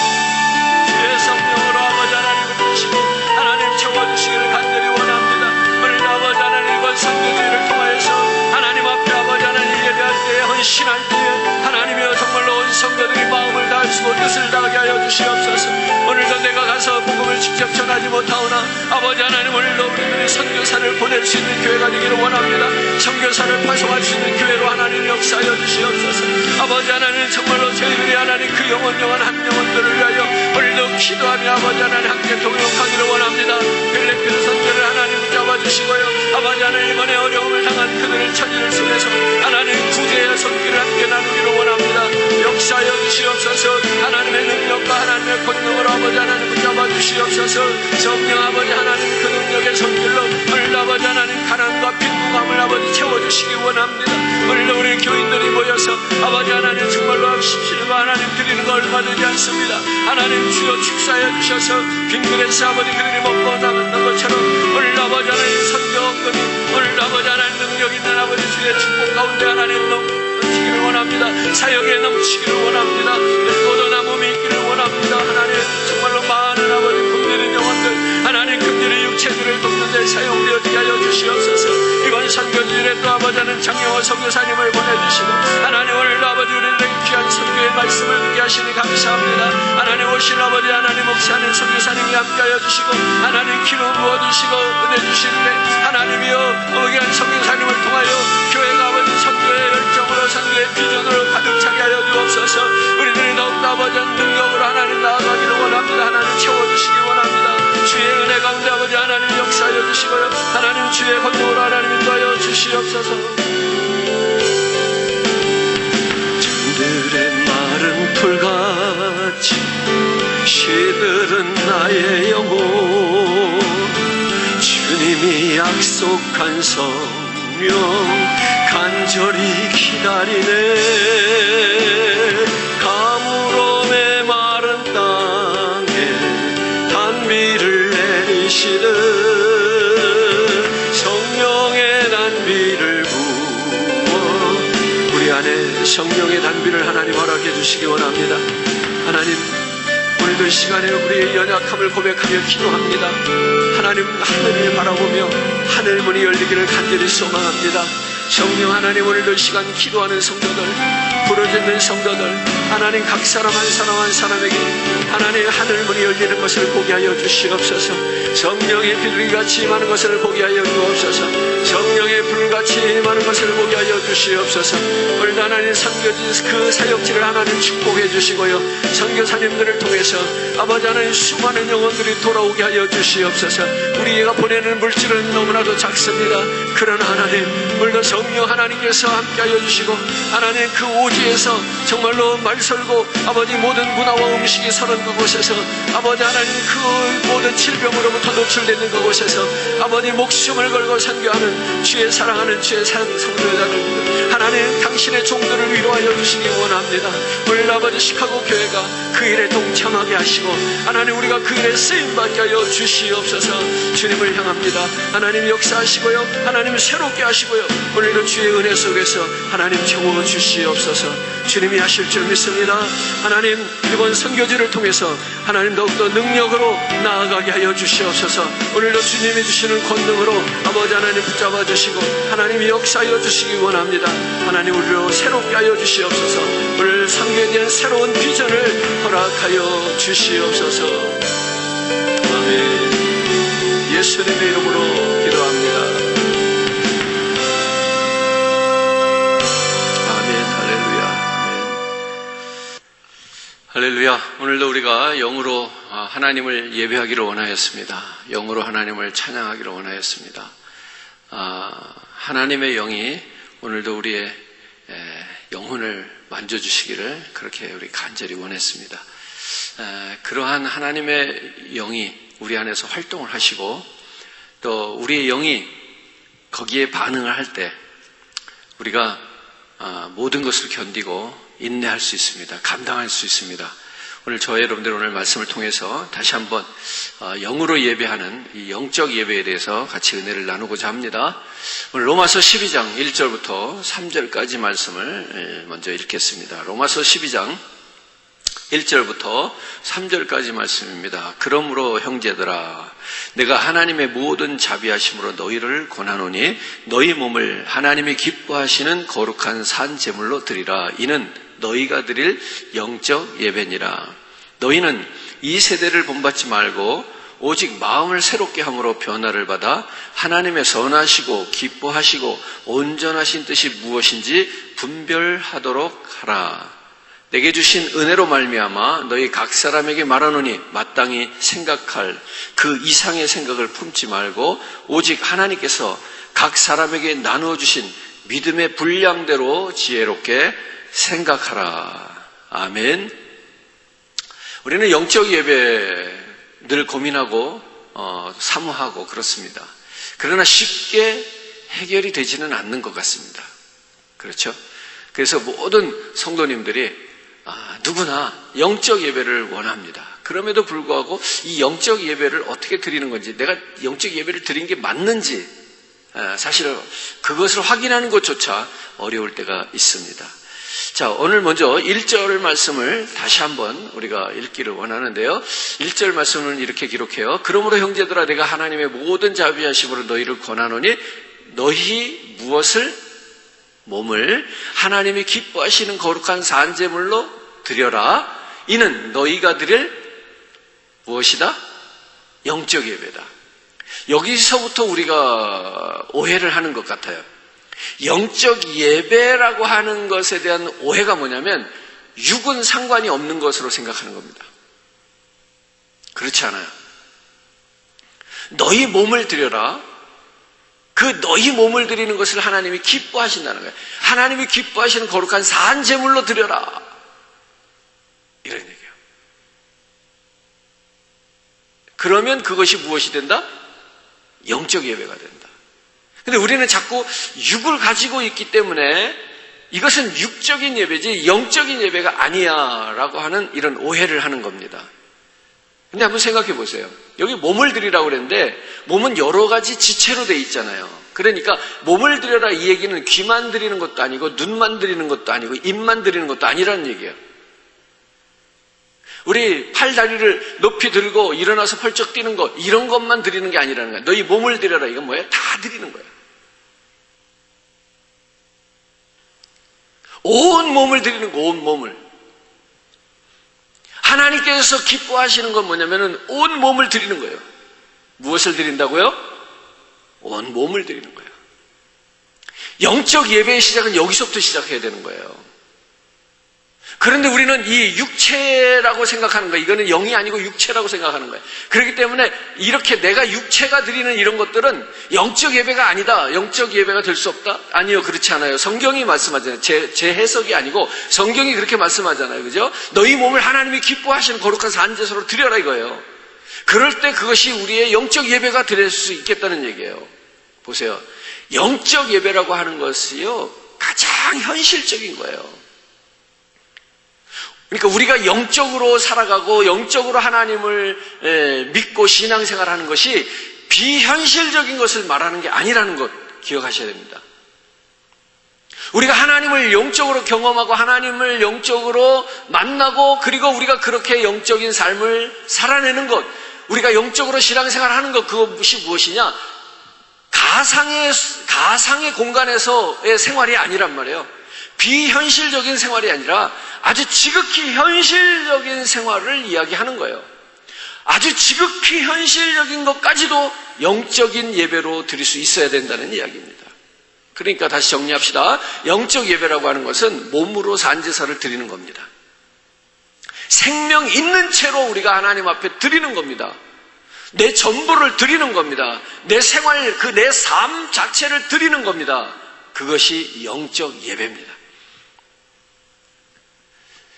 주의 성령으로 아버지 하나님을 주시고 하나님 채워주시기를 간절히 원합니다. 오늘 아버지 하나님 이번 선교주의를 통하여서 하나님 앞에 아버지 하나님 예배할 때에 헌신할 때에 하나님이여 정말로 온 성도들이 마음을 다하시고 뜻을 다하게 하여 주시옵소서. 오늘도 내가 가서 복음을 직접 전하지 못하오나 아버지 하나님 오늘도 우리들이 선교사를 보낼 수 있는 교회가 되기를 원합니다. 선교사를 파송할 수 있는 교회로 하나님 역사하여 주시옵소서. 아버지 하나님 정말로 저희들이 하나님 그 영혼들을 위하여 오늘도 기도하며 아버지 하나님 함께 동역하기를 원합니다. 필리핀 선교를 하나님 붙잡아주시고요 아버지 하나님 이번에 어려움을 당한 그들의 처지를 속에서 하나님 구제의 손길을 함께 나누기를 원합니다. 역사하여 주시옵소서. 하나님의 능력과 하나님의 권능으로 아버지 하나님 붙잡아 주시옵소서. 성령 아버지 하나님 그 능력의 손길로 오늘 아버지 하나님 가난과 빈궁함을 아버지 채워주시기 원합니다. 오늘도 우리 교인들이 모여서 아버지 하나님 정말로 십시일반 하나님 드리는 거 얼마 되지 않습니다. 하나님 주여 축사해 주셔서 빈들에서 아버지 그들이 먹고 남는 것처럼 오늘 아버지 하나님 선교 헌금이 오늘 아버지 하나님 능력 있는 아버지 주의 축복 가운데 하나님 넘치기를 원합니다. 사역에 넘치기를 원합니다. 늙고도 남음이 있기를 원합니다. 하나님 정말로 많은 아버지 금리는 영혼들 하나님 금리의 육체들을 돕는 데 사용되어지게 하여 주시옵소서. 이번 선교주일에 또 아버지 하나님 장영호 선교사님을 보내주시고 하나님 오늘도 아버지 우리들에게 귀한 선교의 말씀을 듣게 하시니 감사합니다. 하나님 오신 아버지 하나님 목사님 선교사님이 함께하여 주시고 하나님 기름 부어주시고 은혜 주실 때 하나님이여 귀한 선교사님을 통하여 교회가 아버지 선교의 열정으로 선교의 비전으로 가득 차게 하여 주옵소서. 우리들이 더욱더 아버지 능력으로 하나님 나아가기를 원합니다. 하나님 채워주시기 원합니다. 주의 은혜 가운데 아버지 하나님 역사하여 주시고요 하나님 주의 권능으로 하나님 인도하여 주시옵소서. 들의 마른 풀같이 시들은 나의 영혼 주님이 약속한 성령 간절히 기다리네. 가물어 메마른 땅에 단비를 내리시듯 성령의 단비를 부어 우리 안에 성령의 단비를 하나님 허락해 주시기 원합니다. 하나님 오늘도 시간에 우리의 연약함을 고백하며 기도합니다. 하나님 하늘을 바라보며 하늘문이 열리기를 간절히 소망합니다. 성령 하나님, 오늘도 이 시간 기도하는 성도들, 부르짖는 성도들, 하나님 각 사람 한 사람 한 사람에게 하나님 하늘문이 열리는 것을 보게 하여 주시옵소서. 성령의 비둘기같이 임하는 것을 보게 하여 주옵소서. 성령의 불같이 임하는 것을 보게 하여 주시옵소서. 오늘도 하나님 섬겨진 그 사역지를 하나님 축복해 주시고요, 선교사님들을 통해서 아버지 하나님 수많은 영혼들이 돌아오게 하여 주시옵소서. 우리가 보내는 물질은 너무나도 작습니다. 그러나 하나님, 오늘도 성령 하나님께서 함께하여 주시고 하나님 그 오지에서 정말로 말설고 아버지 모든 문화와 음식이 서는 그곳에서 아버지 하나님 그 모든 질병으로부터 노출되는 그곳에서 아버지 목숨을 걸고 선교하는 주의 사랑하는 주의 성도자들, 하나님 당신의 종들을 위로하여 주시기 원합니다. 오늘 아버지 시카고 교회가 그 일에 동참하게 하시고 하나님 우리가 그 일에 쓰임받게 하여 주시옵소서. 주님을 향합니다. 하나님 역사하시고요, 하나님 새롭게 하시고요, 오늘도 주의 은혜 속에서 하나님 채워 주시옵소서. 주님이 하실 줄 믿습니다. 하나님 이번 선교지를 통해서 하나님 더욱더 능력으로 나아가게 하여 주시옵소서. 오늘도 주님이 주시는 권능으로 아버지 하나님 붙잡아 주시고 하나님이 역사하여 주시기 원합니다. 하나님 우리로 새롭게 하여 주시옵소서. 오늘 선교에 대한 새로운 비전을 허락하여 주시옵소서. 아멘. 예수님의 이름으로 기도합니다. 할렐루야. 오늘도 우리가 영으로 하나님을 예배하기를 원하였습니다. 영으로 하나님을 찬양하기를 원하였습니다. 하나님의 영이 오늘도 우리의 영혼을 만져주시기를 그렇게 우리 간절히 원했습니다. 그러한 하나님의 영이 우리 안에서 활동을 하시고 또 우리의 영이 거기에 반응을 할 때 우리가 모든 것을 견디고 인내할 수 있습니다. 감당할 수 있습니다. 오늘 저와 여러분들 오늘 말씀을 통해서 다시 한번 영으로 예배하는 이 영적 예배에 대해서 같이 은혜를 나누고자 합니다. 오늘 로마서 12장 1절부터 3절까지 말씀을 먼저 읽겠습니다. 로마서 12장 1절부터 3절까지 말씀입니다. 그러므로 형제들아, 내가 하나님의 모든 자비하심으로 너희를 권하노니 너희 몸을 하나님이 기뻐하시는 거룩한 산 제물로 드리라. 이는 너희가 드릴 영적 예배니라. 너희는 이 세대를 본받지 말고 오직 마음을 새롭게 함으로 변화를 받아 하나님의 선하시고 기뻐하시고 온전하신 뜻이 무엇인지 분별하도록 하라. 내게 주신 은혜로 말미암아 너희 각 사람에게 말하노니 마땅히 생각할 그 이상의 생각을 품지 말고 오직 하나님께서 각 사람에게 나누어 주신 믿음의 분량대로 지혜롭게 생각하라. 아멘. 우리는 영적 예배 늘 고민하고 사모하고 그렇습니다. 그러나 쉽게 해결이 되지는 않는 것 같습니다. 그렇죠? 그래서 모든 성도님들이 누구나 영적 예배를 원합니다. 그럼에도 불구하고 이 영적 예배를 어떻게 드리는 건지, 내가 영적 예배를 드린 게 맞는지 사실 그것을 확인하는 것조차 어려울 때가 있습니다. 자, 오늘 먼저 1절 말씀을 다시 한번 우리가 읽기를 원하는데요. 1절 말씀은 이렇게 기록해요. 그러므로 형제들아, 내가 하나님의 모든 자비하심으로 너희를 권하노니 너희 무엇을? 몸을 하나님이 기뻐하시는 거룩한 산제물로 드려라. 이는 너희가 드릴 무엇이다? 영적 예배다. 여기서부터 우리가 오해를 하는 것 같아요. 영적 예배라고 하는 것에 대한 오해가 뭐냐면 육은 상관이 없는 것으로 생각하는 겁니다. 그렇지 않아요. 너희 몸을 드려라. 그 너희 몸을 드리는 것을 하나님이 기뻐하신다는 거예요. 하나님이 기뻐하시는 거룩한 산제물로 드려라. 이런 얘기예요. 그러면 그것이 무엇이 된다? 영적 예배가 된다. 근데 우리는 자꾸 육을 가지고 있기 때문에 이것은 육적인 예배지 영적인 예배가 아니야 라고 하는 이런 오해를 하는 겁니다. 근데 한번 생각해 보세요. 여기 몸을 드리라고 그랬는데 몸은 여러 가지 지체로 돼 있잖아요. 그러니까 몸을 드려라 이 얘기는 귀만 드리는 것도 아니고 눈만 드리는 것도 아니고 입만 드리는 것도 아니라는 얘기예요. 우리 팔 다리를 높이 들고 일어나서 펄쩍 뛰는 것 이런 것만 드리는 게 아니라는 거예요. 너희 몸을 드려라 이건 뭐예요? 다 드리는 거예요. 온 몸을 드리는 거, 온 몸을. 하나님께서 기뻐하시는 건 뭐냐면은 온 몸을 드리는 거예요. 무엇을 드린다고요? 온 몸을 드리는 거예요. 영적 예배의 시작은 여기서부터 시작해야 되는 거예요. 그런데 우리는 이 육체라고 생각하는 거예요. 이거는 영이 아니고 육체라고 생각하는 거예요. 그렇기 때문에 이렇게 내가 육체가 드리는 이런 것들은 영적 예배가 아니다. 영적 예배가 될 수 없다? 아니요, 그렇지 않아요. 성경이 말씀하잖아요. 제 해석이 아니고 성경이 그렇게 말씀하잖아요. 그죠? 너희 몸을 하나님이 기뻐하시는 거룩한 산제사로 드려라 이거예요. 그럴 때 그것이 우리의 영적 예배가 될 수 있겠다는 얘기예요. 보세요. 영적 예배라고 하는 것이요, 가장 현실적인 거예요. 그러니까 우리가 영적으로 살아가고 영적으로 하나님을 믿고 신앙생활하는 것이 비현실적인 것을 말하는 게 아니라는 것 기억하셔야 됩니다. 우리가 하나님을 영적으로 경험하고 하나님을 영적으로 만나고 그리고 우리가 그렇게 영적인 삶을 살아내는 것, 우리가 영적으로 신앙생활하는 것, 그것이 무엇이냐? 가상의 공간에서의 생활이 아니란 말이에요. 비현실적인 생활이 아니라 아주 지극히 현실적인 생활을 이야기하는 거예요. 아주 지극히 현실적인 것까지도 영적인 예배로 드릴 수 있어야 된다는 이야기입니다. 그러니까 다시 정리합시다. 영적 예배라고 하는 것은 몸으로 산제사를 드리는 겁니다. 생명 있는 채로 우리가 하나님 앞에 드리는 겁니다. 내 전부를 드리는 겁니다. 내 생활, 내 삶 자체를 드리는 겁니다. 그것이 영적 예배입니다.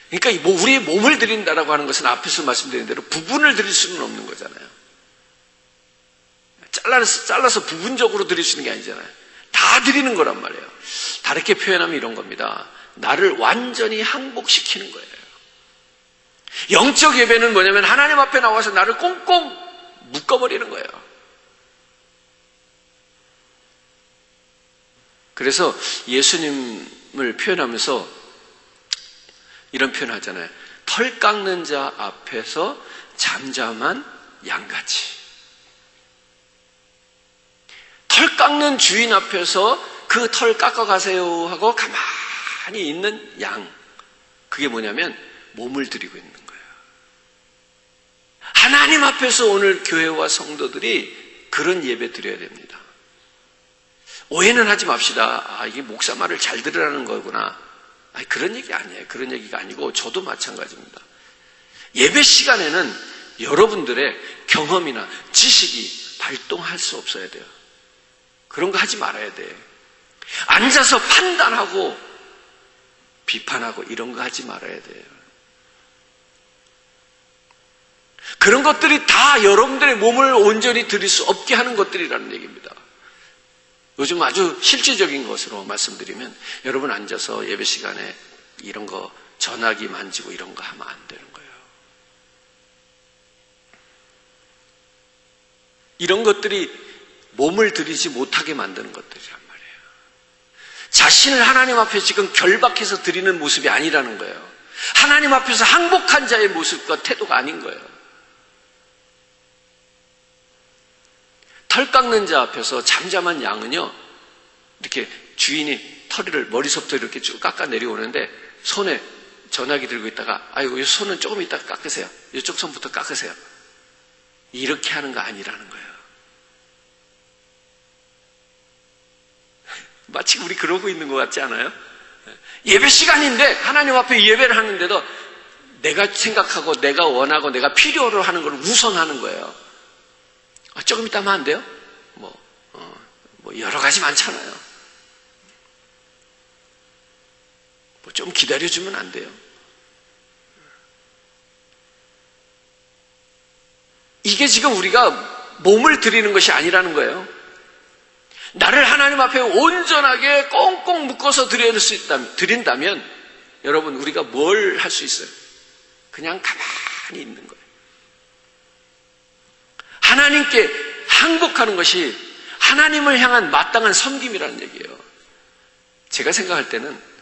그러니까 우리의 몸을 드린다라고 하는 것은 앞에서 말씀드린 대로 부분을 드릴 수는 없는 거잖아요. 잘라서 부분적으로 드릴 수 있는 게 아니잖아요. 다 드리는 거란 말이에요. 다르게 표현하면 이런 겁니다. 나를 완전히 항복시키는 거예요. 영적 예배는 뭐냐면 하나님 앞에 나와서 나를 꽁꽁 묶어버리는 거예요. 그래서 예수님을 표현하면서 이런 표현 하잖아요. 털 깎는 자 앞에서 잠잠한 양같이. 털 깎는 주인 앞에서 그 털 깎아가세요 하고 가만히 있는 양. 그게 뭐냐면 몸을 드리고 있는 거예요. 하나님 앞에서 오늘 교회와 성도들이 그런 예배 드려야 됩니다. 오해는 하지 맙시다. 이게 목사 말을 잘 들으라는 거구나. 그런 얘기 아니에요. 그런 얘기가 아니고 저도 마찬가지입니다. 예배 시간에는 여러분들의 경험이나 지식이 발동할 수 없어야 돼요. 그런 거 하지 말아야 돼. 앉아서 판단하고 비판하고 이런 거 하지 말아야 돼요. 그런 것들이 다 여러분들의 몸을 온전히 드릴 수 없게 하는 것들이라는 얘기입니다. 요즘 아주 실질적인 것으로 말씀드리면 여러분 앉아서 예배 시간에 이런 거 전화기 만지고 이런 거 하면 안 되는 거예요. 이런 것들이 몸을 들이지 못하게 만드는 것들이란 말이에요. 자신을 하나님 앞에 지금 결박해서 드리는 모습이 아니라는 거예요. 하나님 앞에서 항복한 자의 모습과 태도가 아닌 거예요. 털 깎는 자 앞에서 잠잠한 양은요, 이렇게 주인이 털을 머리서부터 이렇게 쭉 깎아 내려오는데 손에 전화기 들고 있다가 아이고 이 손은 조금 이따 깎으세요. 이쪽 손부터 깎으세요. 이렇게 하는 거 아니라는 거예요. 마치 우리 그러고 있는 것 같지 않아요? 예배 시간인데 하나님 앞에 예배를 하는데도 내가 생각하고 내가 원하고 내가 필요로 하는 걸 우선하는 거예요. 조금 이따 하면 안 돼요? 뭐 여러 가지 많잖아요. 좀 기다려주면 안 돼요? 이게 지금 우리가 몸을 드리는 것이 아니라는 거예요. 나를 하나님 앞에 온전하게 꽁꽁 묶어서 드린다면 여러분 우리가 뭘 할 수 있어요? 그냥 가만히 있는 거예요. 하나님께 항복하는 것이 하나님을 향한 마땅한 섬김이라는 얘기예요. 제가 생각할 때는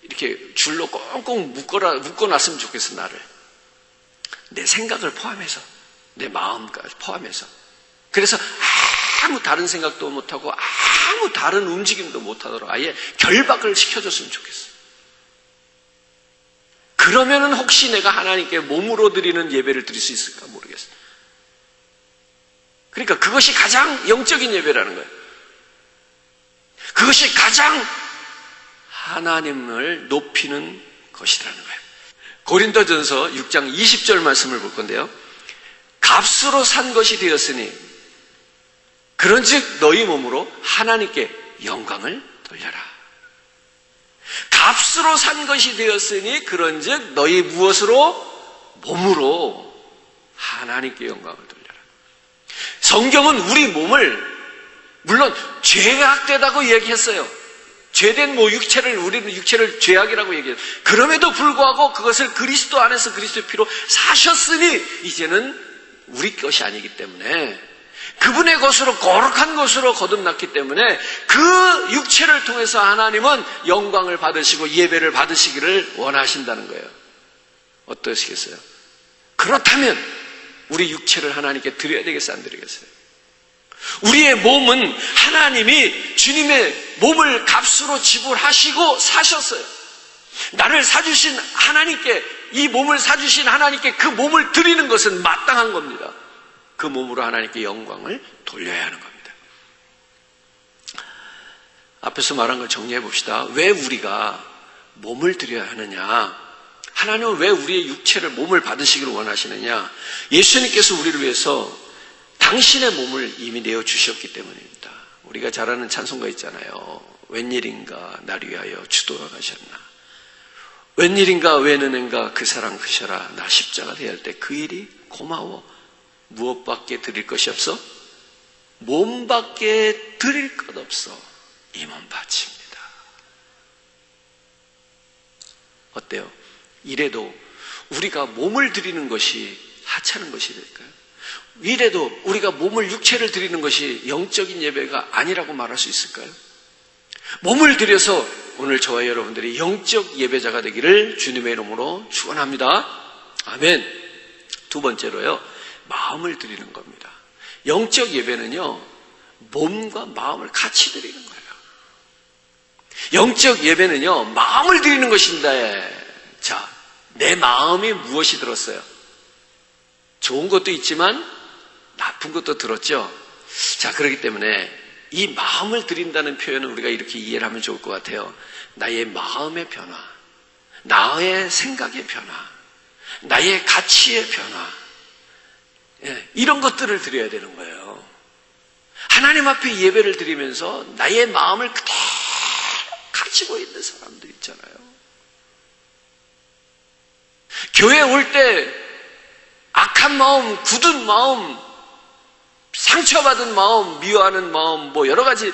이렇게 줄로 꽁꽁 묶어놨으면 좋겠어, 나를. 내 생각을 포함해서, 내 마음까지 포함해서. 그래서 아무 다른 생각도 못하고 아무 다른 움직임도 못하도록 아예 결박을 시켜줬으면 좋겠어요. 그러면은 혹시 내가 하나님께 몸으로 드리는 예배를 드릴 수 있을까 모르겠어요. 그러니까 그것이 가장 영적인 예배라는 거예요. 그것이 가장 하나님을 높이는 것이라는 거예요. 고린도전서 6장 20절 말씀을 볼 건데요. 값으로 산 것이 되었으니 그런즉 너희 몸으로 하나님께 영광을 돌려라. 값으로 산 것이 되었으니 그런즉 너희 무엇으로? 몸으로 하나님께 영광을 돌려라. 성경은 우리 몸을 물론 죄악되다고 얘기했어요. 죄된 육체를, 우리는 육체를 죄악이라고 얘기해요. 그럼에도 불구하고 그것을 그리스도 안에서 그리스도의 피로 사셨으니 이제는 우리 것이 아니기 때문에 그분의 것으로 거룩한 것으로 거듭났기 때문에 그 육체를 통해서 하나님은 영광을 받으시고 예배를 받으시기를 원하신다는 거예요. 어떠시겠어요? 그렇다면 우리 육체를 하나님께 드려야 되겠어요? 안 드리겠어요? 우리의 몸은 하나님이 주님의 몸을 값으로 지불하시고 사셨어요. 나를 사주신 하나님께, 이 몸을 사주신 하나님께 그 몸을 드리는 것은 마땅한 겁니다. 그 몸으로 하나님께 영광을 돌려야 하는 겁니다. 앞에서 말한 걸 정리해 봅시다. 왜 우리가 몸을 드려야 하느냐? 하나님은 왜 우리의 육체를, 몸을 받으시기를 원하시느냐? 예수님께서 우리를 위해서 당신의 몸을 이미 내어주셨기 때문입니다. 우리가 잘 아는 찬송가 있잖아요. 웬일인가 나를 위하여 주 돌아가셨나. 웬일인가 웬은행가 그 사랑 크셔라. 나 십자가 대할 때 그 일이 고마워. 무엇밖에 드릴 것이 없어? 몸밖에 드릴 것 없어. 이 몸 바칩니다. 어때요? 이래도 우리가 몸을 드리는 것이 하찮은 것이 될까요? 이래도 우리가 몸을, 육체를 드리는 것이 영적인 예배가 아니라고 말할 수 있을까요? 몸을 드려서 오늘 저와 여러분들이 영적 예배자가 되기를 주님의 이름으로 축원합니다. 아멘. 두 번째로요, 마음을 드리는 겁니다. 영적 예배는요, 몸과 마음을 같이 드리는 거예요. 영적 예배는요, 마음을 드리는 것인데, 자, 내 마음이 무엇이 들었어요? 좋은 것도 있지만 나쁜 것도 들었죠. 자, 그렇기 때문에 이 마음을 드린다는 표현은 우리가 이렇게 이해를 하면 좋을 것 같아요. 나의 마음의 변화, 나의 생각의 변화, 나의 가치의 변화, 이런 것들을 드려야 되는 거예요. 하나님 앞에 예배를 드리면서 나의 마음을 그대로 가지고 있는 사람들 있잖아요. 교회 올 때 악한 마음, 굳은 마음, 상처받은 마음, 미워하는 마음, 뭐 여러 가지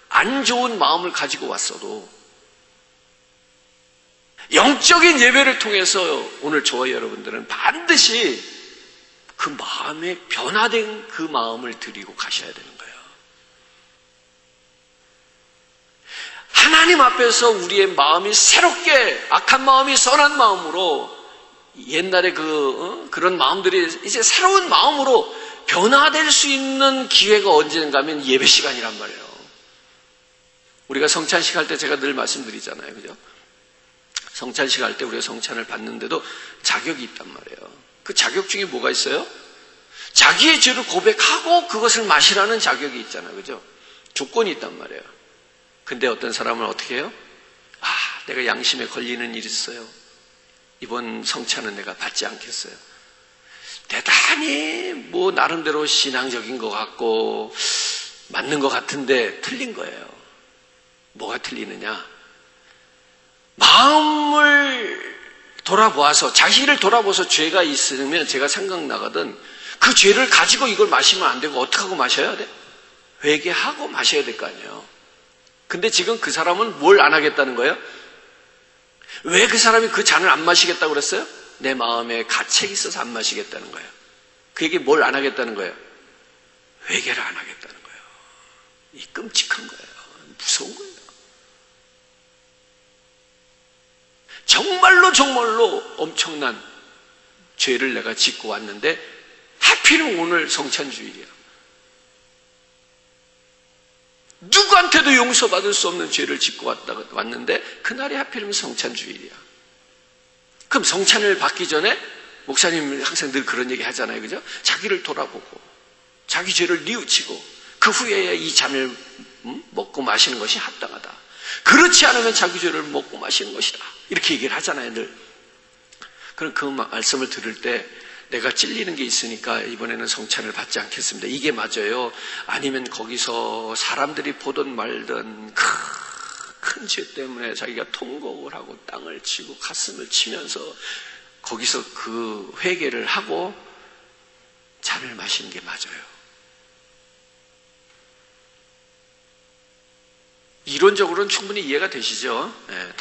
안 좋은 마음을 가지고 왔어도 영적인 예배를 통해서 오늘 저와 여러분들은 반드시 그 마음에 변화된 그 마음을 드리고 가셔야 되는 거예요. 하나님 앞에서 우리의 마음이 새롭게, 악한 마음이 선한 마음으로, 옛날에 그런 마음들이 이제 새로운 마음으로 변화될 수 있는 기회가 언젠가 하면 예배 시간이란 말이에요. 우리가 성찬식 할 때 제가 늘 말씀드리잖아요. 그죠? 성찬식 할 때 우리가 성찬을 받는데도 자격이 있단 말이에요. 그 자격 중에 뭐가 있어요? 자기의 죄를 고백하고 그것을 마시라는 자격이 있잖아요. 그죠? 조건이 있단 말이에요. 근데 어떤 사람은 어떻게 해요? 내가 양심에 걸리는 일이 있어요. 이번 성찬은 내가 받지 않겠어요. 대단히 나름대로 신앙적인 것 같고 맞는 것 같은데 틀린 거예요. 뭐가 틀리느냐? 마음을 돌아보아서, 자기를 돌아보아서 죄가 있으면 제가 생각나거든. 그 죄를 가지고 이걸 마시면 안 되고 어떻게 하고 마셔야 돼? 회개하고 마셔야 될 거 아니에요. 근데 지금 그 사람은 뭘 안 하겠다는 거예요? 왜 그 사람이 그 잔을 안 마시겠다고 그랬어요? 내 마음에 가책이 있어서 안 마시겠다는 거예요. 그에게 뭘 안 하겠다는 거예요? 회개를 안 하겠다는 거예요. 이 끔찍한 거예요. 무서운 거예요. 정말로 엄청난 죄를 내가 짓고 왔는데 하필은 오늘 성찬주일이야. 누구한테도 용서받을 수 없는 죄를 짓고 왔는데 그날이 하필이면 성찬주일이야. 그럼 성찬을 받기 전에 목사님 항상 늘 그런 얘기 하잖아요. 그죠? 자기를 돌아보고 자기 죄를 뉘우치고 그 후에 이 잔을 먹고 마시는 것이 합당하다. 그렇지 않으면 자기 죄를 먹고 마시는 것이다. 이렇게 얘기를 하잖아요. 늘. 그럼 그 말씀을 들을 때 내가 찔리는 게 있으니까 이번에는 성찬을 받지 않겠습니다. 이게 맞아요? 아니면 거기서 사람들이 보든 말든 큰 죄 때문에 자기가 통곡을 하고 땅을 치고 가슴을 치면서 거기서 그 회개를 하고 잔을 마시는 게 맞아요. 이론적으로는 충분히 이해가 되시죠? 네,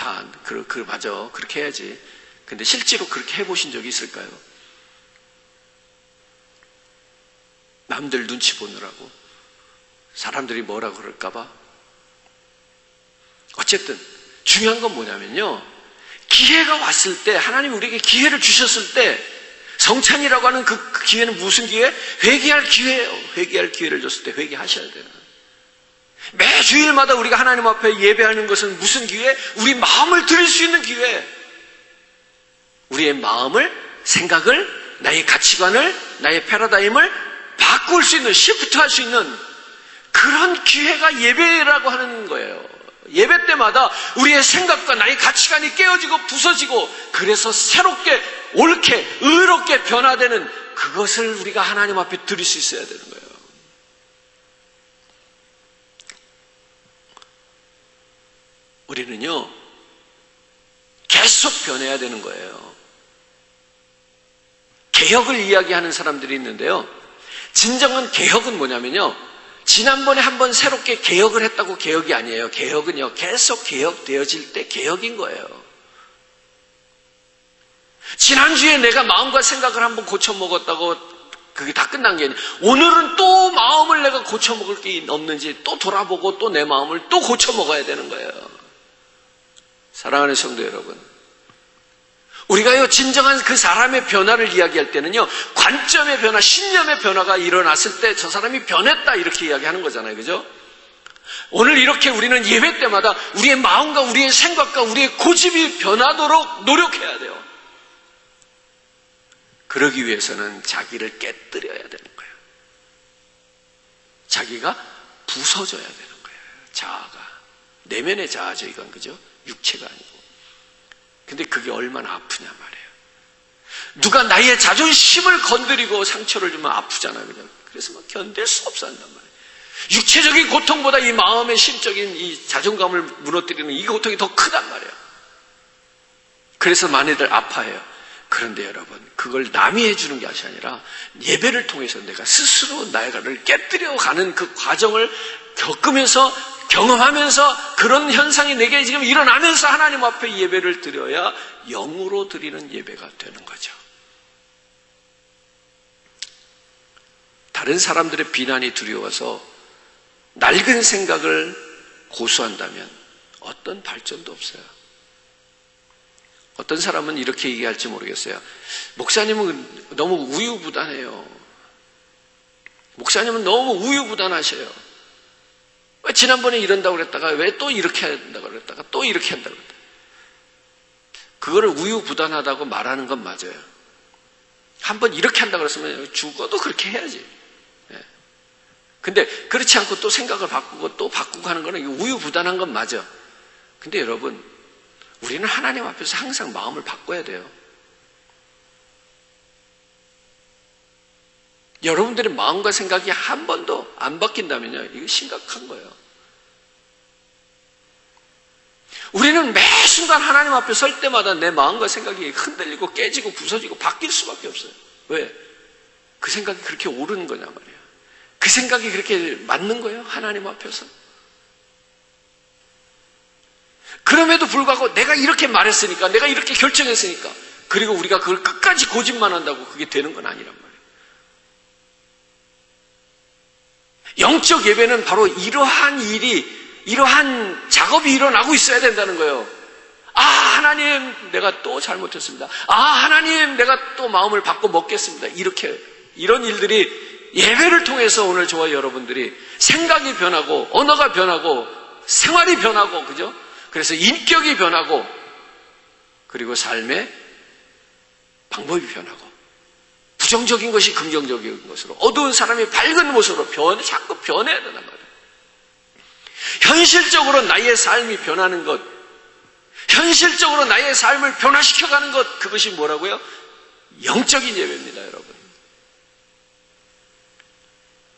맞아. 그렇게 해야지. 근데 실제로 그렇게 해보신 적이 있을까요? 남들 눈치 보느라고 사람들이 뭐라 그럴까봐. 어쨌든 중요한 건 뭐냐면요, 기회가 왔을 때, 하나님이 우리에게 기회를 주셨을 때, 성찬이라고 하는 그 기회는 무슨 기회? 회개할 기회예요. 회개할 기회를 줬을 때 회개하셔야 돼요. 매 주일마다 우리가 하나님 앞에 예배하는 것은 무슨 기회? 우리 마음을 드릴 수 있는 기회. 우리의 마음을, 생각을, 나의 가치관을, 나의 패러다임을 바꿀 수 있는, 시프트할 수 있는 그런 기회가 예배라고 하는 거예요. 예배 때마다 우리의 생각과 나의 가치관이 깨어지고 부서지고, 그래서 새롭게, 옳게, 의롭게 변화되는 그것을 우리가 하나님 앞에 드릴 수 있어야 되는 거예요. 우리는요, 계속 변해야 되는 거예요. 개혁을 이야기하는 사람들이 있는데요, 진정한 개혁은 뭐냐면요, 지난번에 한번 새롭게 개혁을 했다고 개혁이 아니에요. 개혁은요, 계속 개혁되어질 때 개혁인 거예요. 지난주에 내가 마음과 생각을 한번 고쳐먹었다고 그게 다 끝난 게 아니에요. 오늘은 또 마음을 내가 고쳐먹을 게 없는지 또 돌아보고 또 내 마음을 또 고쳐먹어야 되는 거예요. 사랑하는 성도 여러분, 우리가요, 진정한 그 사람의 변화를 이야기할 때는요, 관점의 변화, 신념의 변화가 일어났을 때 저 사람이 변했다, 이렇게 이야기하는 거잖아요. 그죠? 오늘 이렇게 우리는 예배 때마다 우리의 마음과 우리의 생각과 우리의 고집이 변하도록 노력해야 돼요. 그러기 위해서는 자기를 깨뜨려야 되는 거예요. 자기가 부서져야 되는 거예요. 자아가. 내면의 자아죠, 이건. 그죠? 육체가 아니고. 근데 그게 얼마나 아프냐 말이에요. 누가 나의 자존심을 건드리고 상처를 주면 아프잖아요. 그냥. 그래서 막 견딜 수 없어 한단 말이에요. 육체적인 고통보다 이 마음의 심적인 이 자존감을 무너뜨리는 이 고통이 더 크단 말이에요. 그래서 많이들 아파해요. 그런데 여러분, 그걸 남이 해주는 게 아니라 예배를 통해서 내가 스스로 나를 깨뜨려가는 그 과정을 겪으면서, 경험하면서, 그런 현상이 내게 지금 일어나면서 하나님 앞에 예배를 드려야 영으로 드리는 예배가 되는 거죠. 다른 사람들의 비난이 두려워서 낡은 생각을 고수한다면 어떤 발전도 없어요. 어떤 사람은 이렇게 얘기할지 모르겠어요. 목사님은 너무 우유부단해요. 목사님은 너무 우유부단하셔요. 왜 지난번에 이런다고 그랬다가 왜 또 이렇게 한다고 그랬다가 또 이렇게 한다고 그랬다가. 그거를 우유부단하다고 말하는 건 맞아요. 한번 이렇게 한다고 그랬으면 죽어도 그렇게 해야지. 근데 그렇지 않고 또 생각을 바꾸고 또 바꾸고 하는 거는 우유부단한 건 맞아. 근데 여러분, 우리는 하나님 앞에서 항상 마음을 바꿔야 돼요. 여러분들의 마음과 생각이 한 번도 안 바뀐다면요, 이거 심각한 거예요. 우리는 매 순간 하나님 앞에 설 때마다 내 마음과 생각이 흔들리고 깨지고 부서지고 바뀔 수밖에 없어요. 왜? 그 생각이 그렇게 오르는 거냐 말이에요. 그 생각이 그렇게 맞는 거예요, 하나님 앞에서. 그럼에도 불구하고 내가 이렇게 말했으니까, 내가 이렇게 결정했으니까, 그리고 우리가 그걸 끝까지 고집만 한다고 그게 되는 건 아니란 말이에요. 영적 예배는 바로 이러한 작업이 일어나고 있어야 된다는 거예요. 아, 하나님, 내가 또 잘못했습니다. 아, 하나님, 내가 또 마음을 바꿔 먹겠습니다. 이런 일들이 예배를 통해서 오늘 저와 여러분들이 생각이 변하고 언어가 변하고 생활이 변하고, 그죠? 그래서 인격이 변하고, 그리고 삶의 방법이 변하고, 부정적인 것이 긍정적인 것으로, 어두운 사람이 밝은 모습으로 자꾸 변해야 된단 말이에요. 현실적으로 나의 삶이 변하는 것, 현실적으로 나의 삶을 변화시켜가는 것, 그것이 뭐라고요? 영적인 예배입니다, 여러분.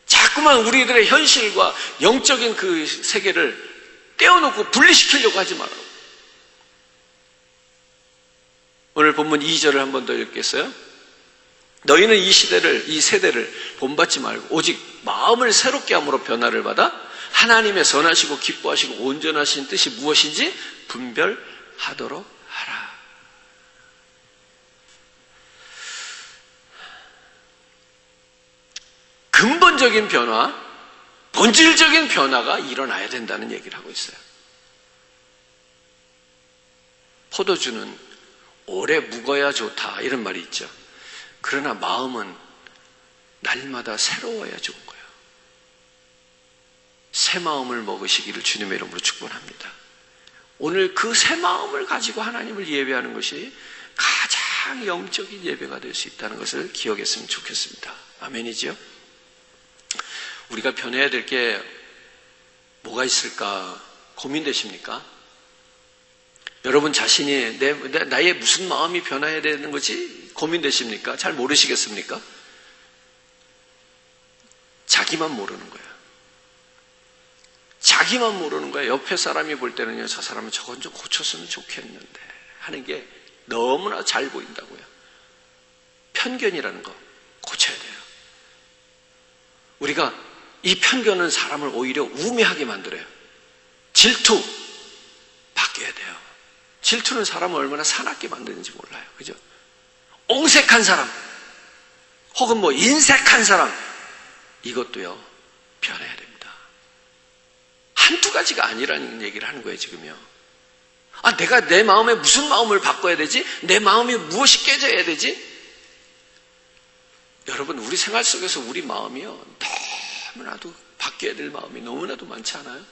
자꾸만 우리들의 현실과 영적인 그 세계를 떼어놓고 분리시키려고 하지 말아요. 오늘 본문 2절을 한 번 더 읽겠어요? 너희는 이 세대를 본받지 말고 오직 마음을 새롭게 함으로 변화를 받아 하나님의 선하시고 기뻐하시고 온전하신 뜻이 무엇인지 분별하도록 하라. 근본적인 변화, 본질적인 변화가 일어나야 된다는 얘기를 하고 있어요. 포도주는 오래 묵어야 좋다, 이런 말이 있죠. 그러나 마음은 날마다 새로워야 좋은 거예요. 새 마음을 먹으시기를 주님의 이름으로 축복합니다. 오늘 그 새 마음을 가지고 하나님을 예배하는 것이 가장 영적인 예배가 될 수 있다는 것을 기억했으면 좋겠습니다. 아멘이죠? 우리가 변해야 될 게 뭐가 있을까 고민되십니까? 여러분 자신이 나의 무슨 마음이 변해야 되는 거지 고민되십니까? 잘 모르시겠습니까? 자기만 모르는 거예요. 자기만 모르는 거예요. 옆에 사람이 볼 때는요, 저 사람은 저건 좀 고쳤으면 좋겠는데 하는 게 너무나 잘 보인다고요. 편견이라는 거 고쳐야 돼요. 우리가 이 편견은 사람을 오히려 우매하게 만들어요. 질투 바뀌어야 돼요. 질투는 사람을 얼마나 사납게 만드는지 몰라요. 그죠? 옹색한 사람 혹은 인색한 사람, 이것도요 변해야 됩니다. 한두 가지가 아니라는 얘기를 하는 거예요 지금요. 내가 내 마음에 무슨 마음을 바꿔야 되지? 내 마음이 무엇이 깨져야 되지? 여러분, 우리 생활 속에서 우리 마음이요 너무나도 바뀌어야 될 마음이 너무나도 많지 않아요?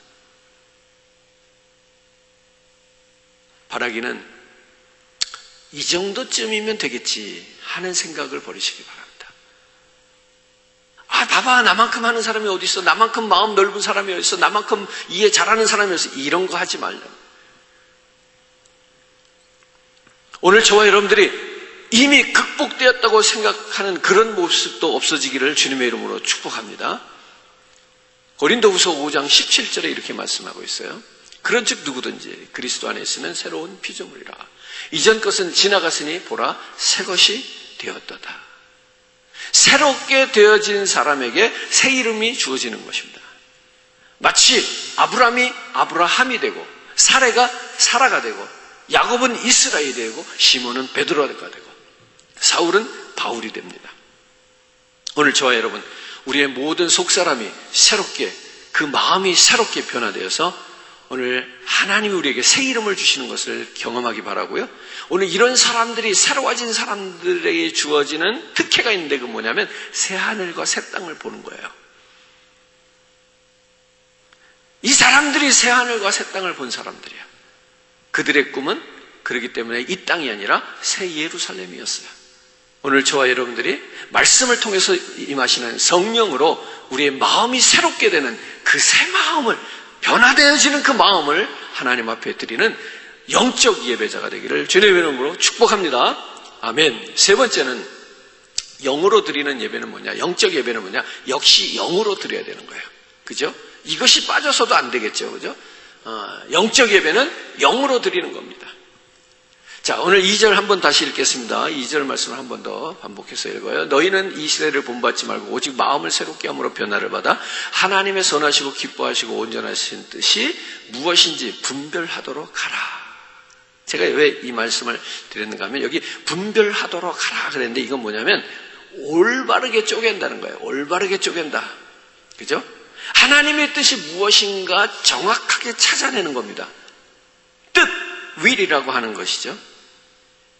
바라기는 이 정도쯤이면 되겠지 하는 생각을 버리시기 바랍니다. 봐봐, 나만큼 하는 사람이 어디 있어? 나만큼 마음 넓은 사람이 어디 있어? 나만큼 이해 잘하는 사람이 어디 있어? 이런 거 하지 말라. 오늘 저와 여러분들이 이미 극복되었다고 생각하는 그런 모습도 없어지기를 주님의 이름으로 축복합니다. 고린도후서 5장 17절에 이렇게 말씀하고 있어요. 그런즉 누구든지 그리스도 안에 있으면 새로운 피조물이라. 이전 것은 지나갔으니 보라 새 것이 되었도다. 새롭게 되어진 사람에게 새 이름이 주어지는 것입니다. 마치 아브라함이 아브라함이 되고 사레가 사라가 되고 야곱은 이스라엘이 되고 시몬은 베드로가 되고 사울은 바울이 됩니다. 오늘 저와 여러분, 우리의 모든 속사람이 새롭게, 그 마음이 새롭게 변화되어서 오늘 하나님이 우리에게 새 이름을 주시는 것을 경험하기 바라고요. 오늘 이런 사람들이, 새로워진 사람들에게 주어지는 특혜가 있는데, 그 뭐냐면 새 하늘과 새 땅을 보는 거예요. 이 사람들이 새 하늘과 새 땅을 본 사람들이에요. 그들의 꿈은 그렇기 때문에 이 땅이 아니라 새 예루살렘이었어요. 오늘 저와 여러분들이 말씀을 통해서 임하시는 성령으로 우리의 마음이 새롭게 되는 그 새 마음을, 변화되어지는 그 마음을 하나님 앞에 드리는 영적 예배자가 되기를 주님의 이름으로 축복합니다. 아멘. 세 번째는 영으로 드리는 예배는 뭐냐? 영적 예배는 뭐냐? 역시 영으로 드려야 되는 거예요. 그죠? 이것이 빠져서도 안 되겠죠. 그죠? 영적 예배는 영으로 드리는 겁니다. 자, 오늘 2절 한번 다시 읽겠습니다. 2절 말씀을 한 번 더 반복해서 읽어요. 너희는 이 시대를 본받지 말고 오직 마음을 새롭게 함으로 변화를 받아 하나님의 선하시고 기뻐하시고 온전하신 뜻이 무엇인지 분별하도록 하라. 제가 왜 이 말씀을 드렸는가 하면 여기 분별하도록 하라 그랬는데 이건 뭐냐면 올바르게 쪼갠다는 거예요. 올바르게 쪼갠다. 그죠? 하나님의 뜻이 무엇인가 정확하게 찾아내는 겁니다. 뜻, will이라고 하는 것이죠.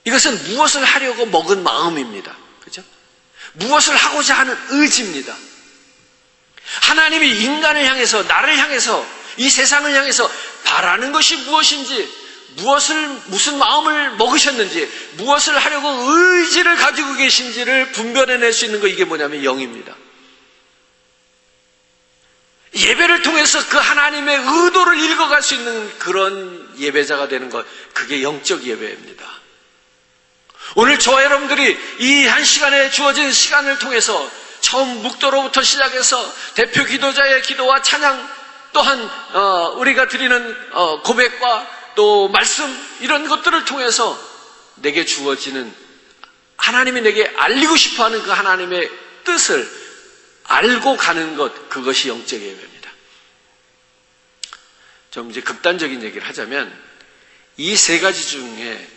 이것은 무엇을 하려고 먹은 마음입니다. 그죠? 무엇을 하고자 하는 의지입니다. 하나님이 인간을 향해서, 나를 향해서, 이 세상을 향해서 바라는 것이 무엇인지, 무슨 마음을 먹으셨는지, 무엇을 하려고 의지를 가지고 계신지를 분별해낼 수 있는 거, 이게 뭐냐면 영입니다. 예배를 통해서 그 하나님의 의도를 읽어갈 수 있는 그런 예배자가 되는 것, 그게 영적 예배입니다. 오늘 저와 여러분들이 이 한 시간에 주어진 시간을 통해서 처음 묵도로부터 시작해서 대표 기도자의 기도와 찬양, 또한 우리가 드리는 고백과 또 말씀, 이런 것들을 통해서 내게 주어지는, 하나님이 내게 알리고 싶어하는 그 하나님의 뜻을 알고 가는 것, 그것이 영적 예배입니다. 좀 이제 극단적인 얘기를 하자면 이 세 가지 중에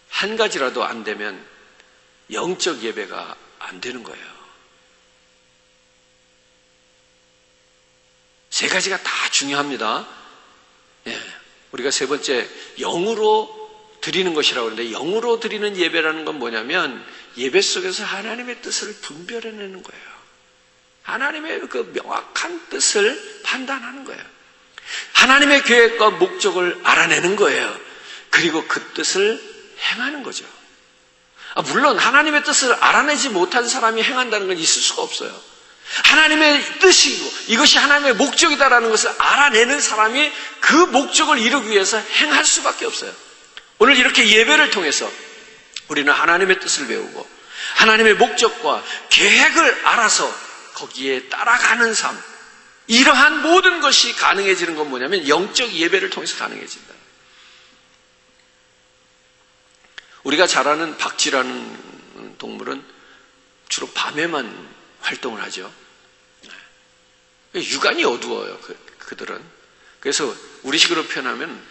한 가지라도 안 되면 영적 예배가 안 되는 거예요. 세 가지가 다 중요합니다. 예, 우리가 세 번째, 영으로 드리는 것이라고 하는데, 영으로 드리는 예배라는 건 뭐냐면 예배 속에서 하나님의 뜻을 분별해내는 거예요. 하나님의 그 명확한 뜻을 판단하는 거예요. 하나님의 계획과 목적을 알아내는 거예요. 그리고 그 뜻을 행하는 거죠. 물론 하나님의 뜻을 알아내지 못한 사람이 행한다는 건 있을 수가 없어요. 하나님의 뜻이고 이것이 하나님의 목적이다라는 것을 알아내는 사람이 그 목적을 이루기 위해서 행할 수밖에 없어요. 오늘 이렇게 예배를 통해서 우리는 하나님의 뜻을 배우고 하나님의 목적과 계획을 알아서 거기에 따라가는 삶, 이러한 모든 것이 가능해지는 건 뭐냐면 영적 예배를 통해서 가능해진다. 우리가 잘 아는 박쥐라는 동물은 주로 밤에만 활동을 하죠. 육안이 어두워요, 그들은. 그래서 우리식으로 표현하면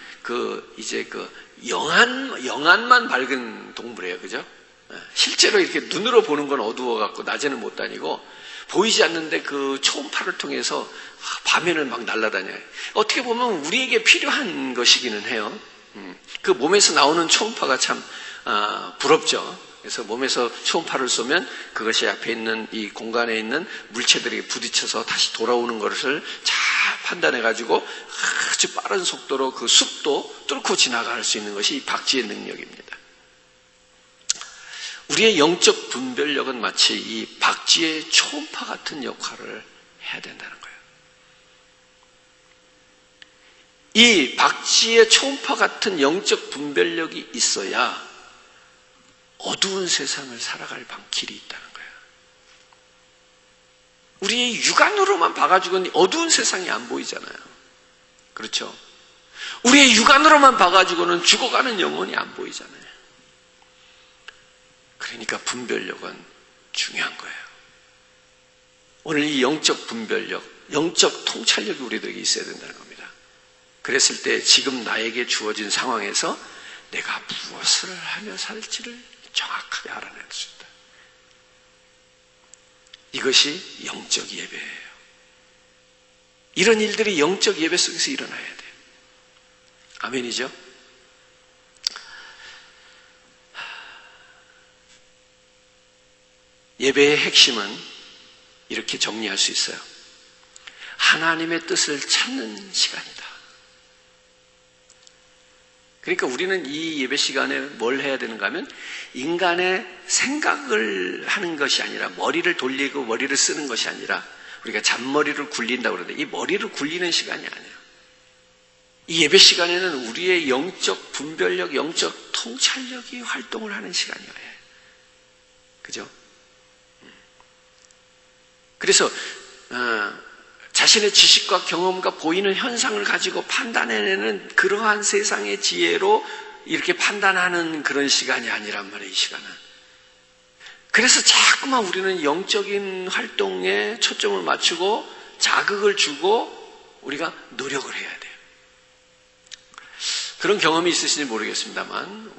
영안만 밝은 동물이에요, 그죠? 실제로 이렇게 눈으로 보는 건 어두워갖고 낮에는 못 다니고, 보이지 않는데 그 초음파를 통해서 밤에는 막 날아다녀요. 어떻게 보면 우리에게 필요한 것이기는 해요. 그 몸에서 나오는 초음파가 참 부럽죠. 그래서 몸에서 초음파를 쏘면 그것이 앞에 있는 이 공간에 있는 물체들이 부딪혀서 다시 돌아오는 것을 잘 판단해가지고 아주 빠른 속도로 그 숲도 뚫고 지나갈 수 있는 것이 이 박쥐의 능력입니다. 우리의 영적 분별력은 마치 이 박쥐의 초음파 같은 역할을 해야 된다는 거예요. 이 박쥐의 초음파 같은 영적 분별력이 있어야 어두운 세상을 살아갈 길이 있다는 거예요. 우리의 육안으로만 봐가지고는 어두운 세상이 안 보이잖아요. 그렇죠? 우리의 육안으로만 봐가지고는 죽어가는 영혼이 안 보이잖아요. 그러니까 분별력은 중요한 거예요. 오늘 이 영적 분별력, 영적 통찰력이 우리들에게 있어야 된다는 겁니다. 그랬을 때 지금 나에게 주어진 상황에서 내가 무엇을 하며 살지를 정확하게 알아낼 수 있다. 이것이 영적 예배예요. 이런 일들이 영적 예배 속에서 일어나야 돼요. 아멘이죠? 예배의 핵심은 이렇게 정리할 수 있어요. 하나님의 뜻을 찾는 시간이다. 그러니까 우리는 이 예배 시간에 뭘 해야 되는가 하면 인간의 생각을 하는 것이 아니라, 머리를 돌리고 머리를 쓰는 것이 아니라, 우리가 잔머리를 굴린다고 그러는데 이 머리를 굴리는 시간이 아니에요. 이 예배 시간에는 우리의 영적 분별력, 영적 통찰력이 활동을 하는 시간이에요. 그죠? 그래서 자신의 지식과 경험과 보이는 현상을 가지고 판단해내는 그러한 세상의 지혜로 이렇게 판단하는 그런 시간이 아니란 말이에요, 이 시간은. 그래서 자꾸만 우리는 영적인 활동에 초점을 맞추고 자극을 주고 우리가 노력을 해야 돼요. 그런 경험이 있으신지 모르겠습니다만,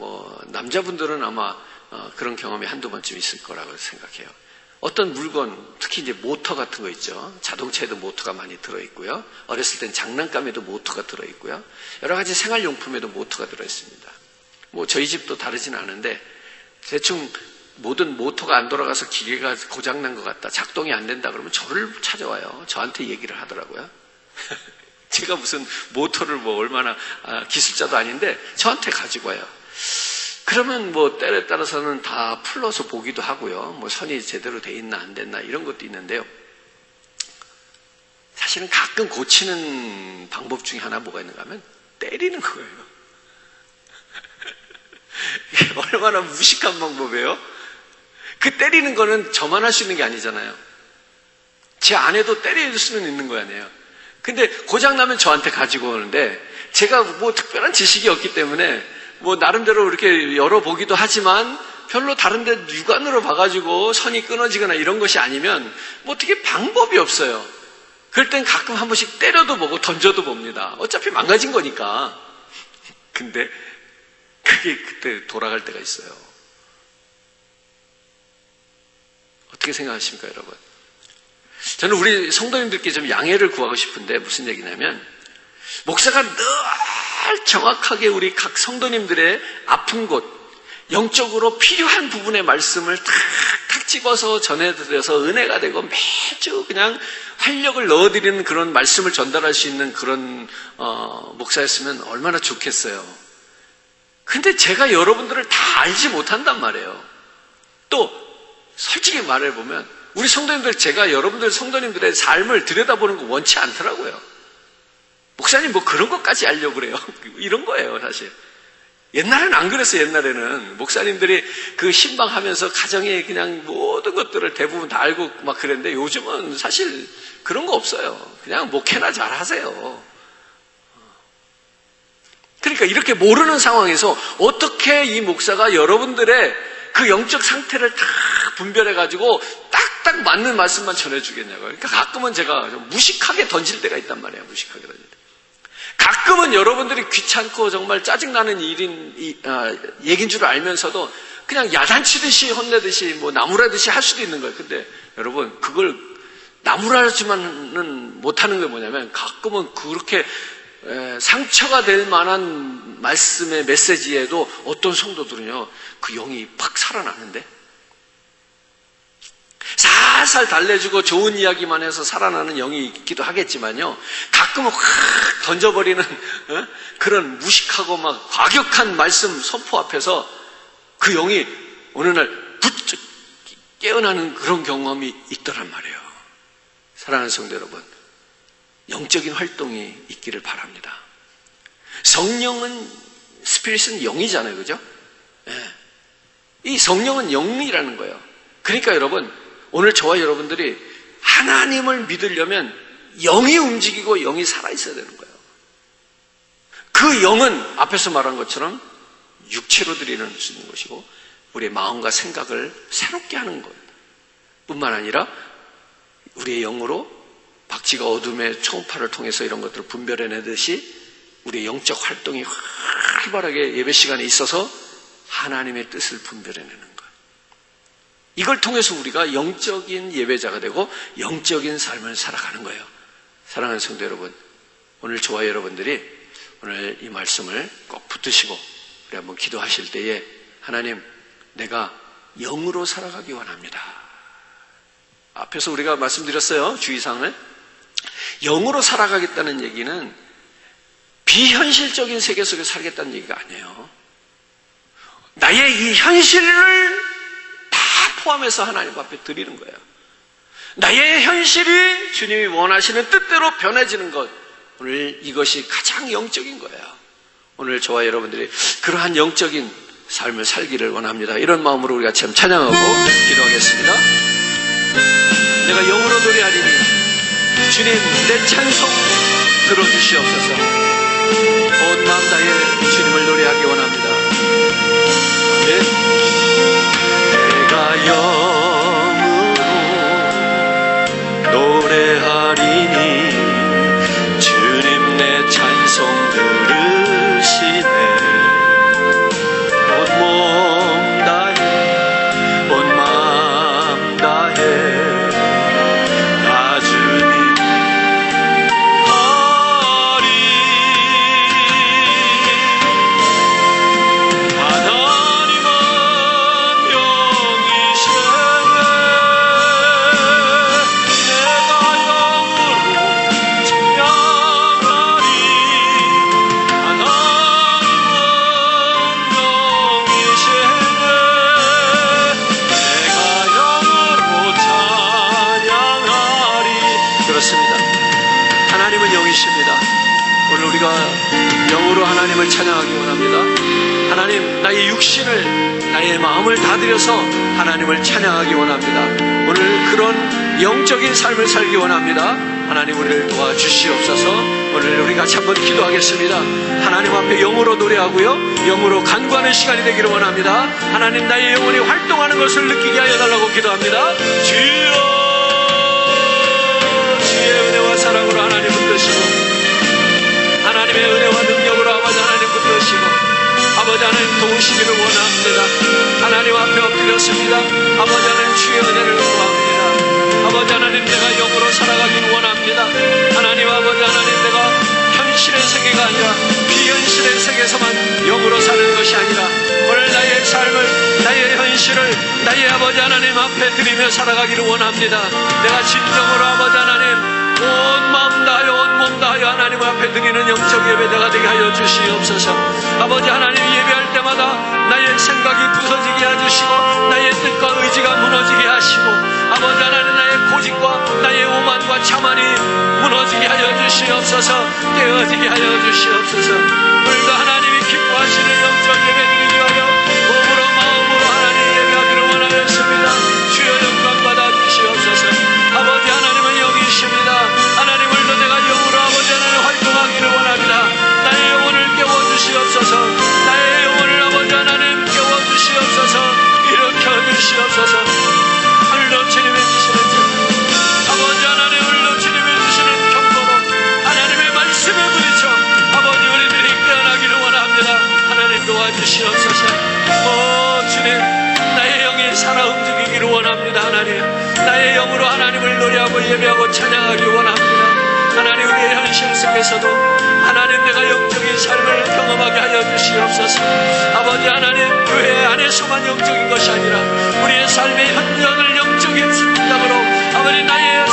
남자분들은 아마 그런 경험이 한두 번쯤 있을 거라고 생각해요. 어떤 물건, 특히 이제 모터 같은 거 있죠. 자동차에도 모터가 많이 들어있고요. 어렸을 땐 장난감에도 모터가 들어있고요. 여러 가지 생활용품에도 모터가 들어있습니다. 저희 집도 다르진 않은데 대충 모든 모터가 안 돌아가서 기계가 고장난 것 같다, 작동이 안 된다 그러면 저를 찾아와요. 저한테 얘기를 하더라고요. 제가 무슨 모터를 뭐 얼마나 기술자도 아닌데 저한테 가지고 와요. 그러면 뭐 때에 따라서는 다 풀러서 보기도 하고요. 뭐 선이 제대로 돼 있나 안 됐나 이런 것도 있는데요. 사실은 가끔 고치는 방법 중에 하나 뭐가 있는가 하면 때리는 거예요. 이게 얼마나 무식한 방법이에요. 그 때리는 거는 저만 할 수 있는 게 아니잖아요. 제 아내도 때려줄 수는 있는 거 아니에요. 근데 고장나면 저한테 가지고 오는데 제가 뭐 특별한 지식이 없기 때문에 뭐 나름대로 이렇게 열어보기도 하지만 별로 다른 데 육안으로 봐가지고 선이 끊어지거나 이런 것이 아니면 뭐 어떻게 방법이 없어요. 그럴 땐 가끔 한 번씩 때려도 보고 던져도 봅니다. 어차피 망가진 거니까. 근데 그게 그때 돌아갈 때가 있어요. 어떻게 생각하십니까, 여러분? 저는 우리 성도님들께 좀 양해를 구하고 싶은데 무슨 얘기냐면 목사가 늘 정확하게 우리 각 성도님들의 아픈 곳, 영적으로 필요한 부분의 말씀을 탁탁 집어서 전해드려서 은혜가 되고 매주 그냥 활력을 넣어드리는 그런 말씀을 전달할 수 있는 그런 목사였으면 얼마나 좋겠어요. 근데 제가 여러분들을 다 알지 못한단 말이에요. 또 솔직히 말해보면 우리 성도님들, 제가 여러분들 성도님들의 삶을 들여다보는 거 원치 않더라고요. 목사님 뭐 그런 것까지 알려고 그래요. 이런 거예요, 사실. 옛날에는 안 그랬어요. 옛날에는 목사님들이 그 신방하면서 가정의 그냥 모든 것들을 대부분 다 알고 막 그랬는데 요즘은 사실 그런 거 없어요. 그냥 목회나 잘 하세요. 그러니까 이렇게 모르는 상황에서 어떻게 이 목사가 여러분들의 그 영적 상태를 다 분별해가지고 딱딱 맞는 말씀만 전해주겠냐고요. 그러니까 가끔은 제가 좀 무식하게 던질 때가 있단 말이에요. 무식하게 던질 때. 가끔은 여러분들이 귀찮고 정말 짜증나는 얘기인 줄 알면서도 그냥 야단치듯이 혼내듯이 뭐 나무라듯이 할 수도 있는 거예요. 근데 여러분 그걸 나무라지만은 못하는 게 뭐냐면 가끔은 그렇게 상처가 될 만한 말씀의 메시지에도 어떤 성도들은요 그 영이 팍 살아나는데 살살 달래주고 좋은 이야기만 해서 살아나는 영이 있기도 하겠지만요 가끔은 확 던져버리는 그런 무식하고 막 과격한 말씀 선포 앞에서 그 영이 어느 날 부쩍 깨어나는 그런 경험이 있더란 말이에요. 사랑하는 성도 여러분, 영적인 활동이 있기를 바랍니다. 성령은 스피릿은 영이잖아요, 그죠? 네. 이 성령은 영이라는 거예요. 그러니까 여러분 오늘 저와 여러분들이 하나님을 믿으려면 영이 움직이고 영이 살아있어야 되는 거예요. 그 영은 앞에서 말한 것처럼 육체로 드리는 수 있는 것이고 우리의 마음과 생각을 새롭게 하는 것 뿐만 아니라 우리의 영으로 박쥐가 어둠의 초음파를 통해서 이런 것들을 분별해내듯이 우리의 영적 활동이 활발하게 예배 시간에 있어서 하나님의 뜻을 분별해내는 것. 이걸 통해서 우리가 영적인 예배자가 되고 영적인 삶을 살아가는 거예요. 사랑하는 성도 여러분, 오늘 저와 여러분들이 오늘 이 말씀을 꼭 붙드시고 우리 한번 기도하실 때에 하나님, 내가 영으로 살아가기 원합니다. 앞에서 우리가 말씀드렸어요. 주의사항을. 영으로 살아가겠다는 얘기는 비현실적인 세계 속에 살겠다는 얘기가 아니에요. 나의 이 현실을 다 포함해서 하나님 앞에 드리는 거예요. 나의 현실이 주님이 원하시는 뜻대로 변해지는 것. 오늘 이것이 가장 영적인 거예요. 오늘 저와 여러분들이 그러한 영적인 삶을 살기를 원합니다. 이런 마음으로 우리가 참 찬양하고 기도하겠습니다. 내가 영으로 노래하리니 주님 내 찬송 들어주시옵소서. 온 마음 다해 주님을 노래하기 원합니다. 네. 내가 영으로 노래하리니 주님 내 찬송 들으시네. 온 몸 다해 온 마음 다해 하나님은 하나님은 영이십니다. 오늘 우리가 영으로 하나님을 찬양하기 원합니다. 하나님, 나의 육신을, 나의 마음을 다 들여서 하나님을 찬양하기 원합니다. 오늘 그런 영적인 삶을 살기 원합니다. 하나님, 우리를 도와주시옵소서. 오늘 우리 같이 한번 기도하겠습니다. 하나님 앞에 영으로 노래하고요, 영으로 간구하는 시간이 되기를 원합니다. 하나님, 나의 영혼이 활동하는 것을 느끼게 하여 달라고 기도합니다. 주여, 주의 은혜와 사랑으로 하나님 붙드시고, 하나님의 은혜와 능력으로 아버지 하나님 붙드시고, 아버지 하나님 도우시기를 원합니다. 하나님 앞에 엎드렸습니다. 아버지 하나님 주의 은혜를 구합니다. 아버지 하나님, 내가 영으로 살아가기를 원합니다. 하나님 아버지 하나님, 내가 현실의 세계가 아니라 비현실의 세계에서만 영으로 사는 것이 아니라 오늘 나의 삶을, 나의 현실을 나의 아버지 하나님 앞에 드리며 살아가기를 원합니다. 내가 진정으로 아버지 하나님 온 마음 다하여 온 몸 다하여 하나님 앞에 드리는 영적 예배자가 되게 하여 주시옵소서. 아버지 하나님, 예배할 때마다 나의 생각이 부서지게 해주시고 나의 뜻과 의지가 무너지게 하시고 아버지 하나님, 나의 고집과 나의 오만과 자만이 무너지게 하여 주시옵소서. 깨어지게 하여 주시옵소서. 오늘도 하나님이 기뻐하시는 영적 예배 드리기 위하여 몸으로 마음으로 하나님 예배하기를 원하였습니다. 주여 영광 받아 주시옵소서. 아버지 하나님은 영이십니다. 하나님, 오늘도 내가 영으로 아버지 하나님 활동하기를 원합니다. 나의 영혼을 깨워주시옵소서. 나의 영혼을 아버지 하나님 깨워주시옵소서. 일으켜 주시옵소서. 오늘도 주님의 주시는 아버지 하나님, 오늘도 주님의 주시는 경고로 하나님의 말씀에 부딪혀 아버지 우리들이 깨어나기를 원합니다. 하나님 도와주시옵소서. 오 주님, 나의 영이 살아 움직이기를 원합니다. 하나님, 나의 영으로 하나님을 노래하고 예배하고 찬양하기 원합니다. 하나님, 우리의 현실 속에서도 하나님, 내가 영적인 삶을 경험하게 하여 주시옵소서. 아버지 하나님, 교회 안에서만 영적인 것이 아니라 우리의 삶의 현장을 영적인 생각으로 아버지 나의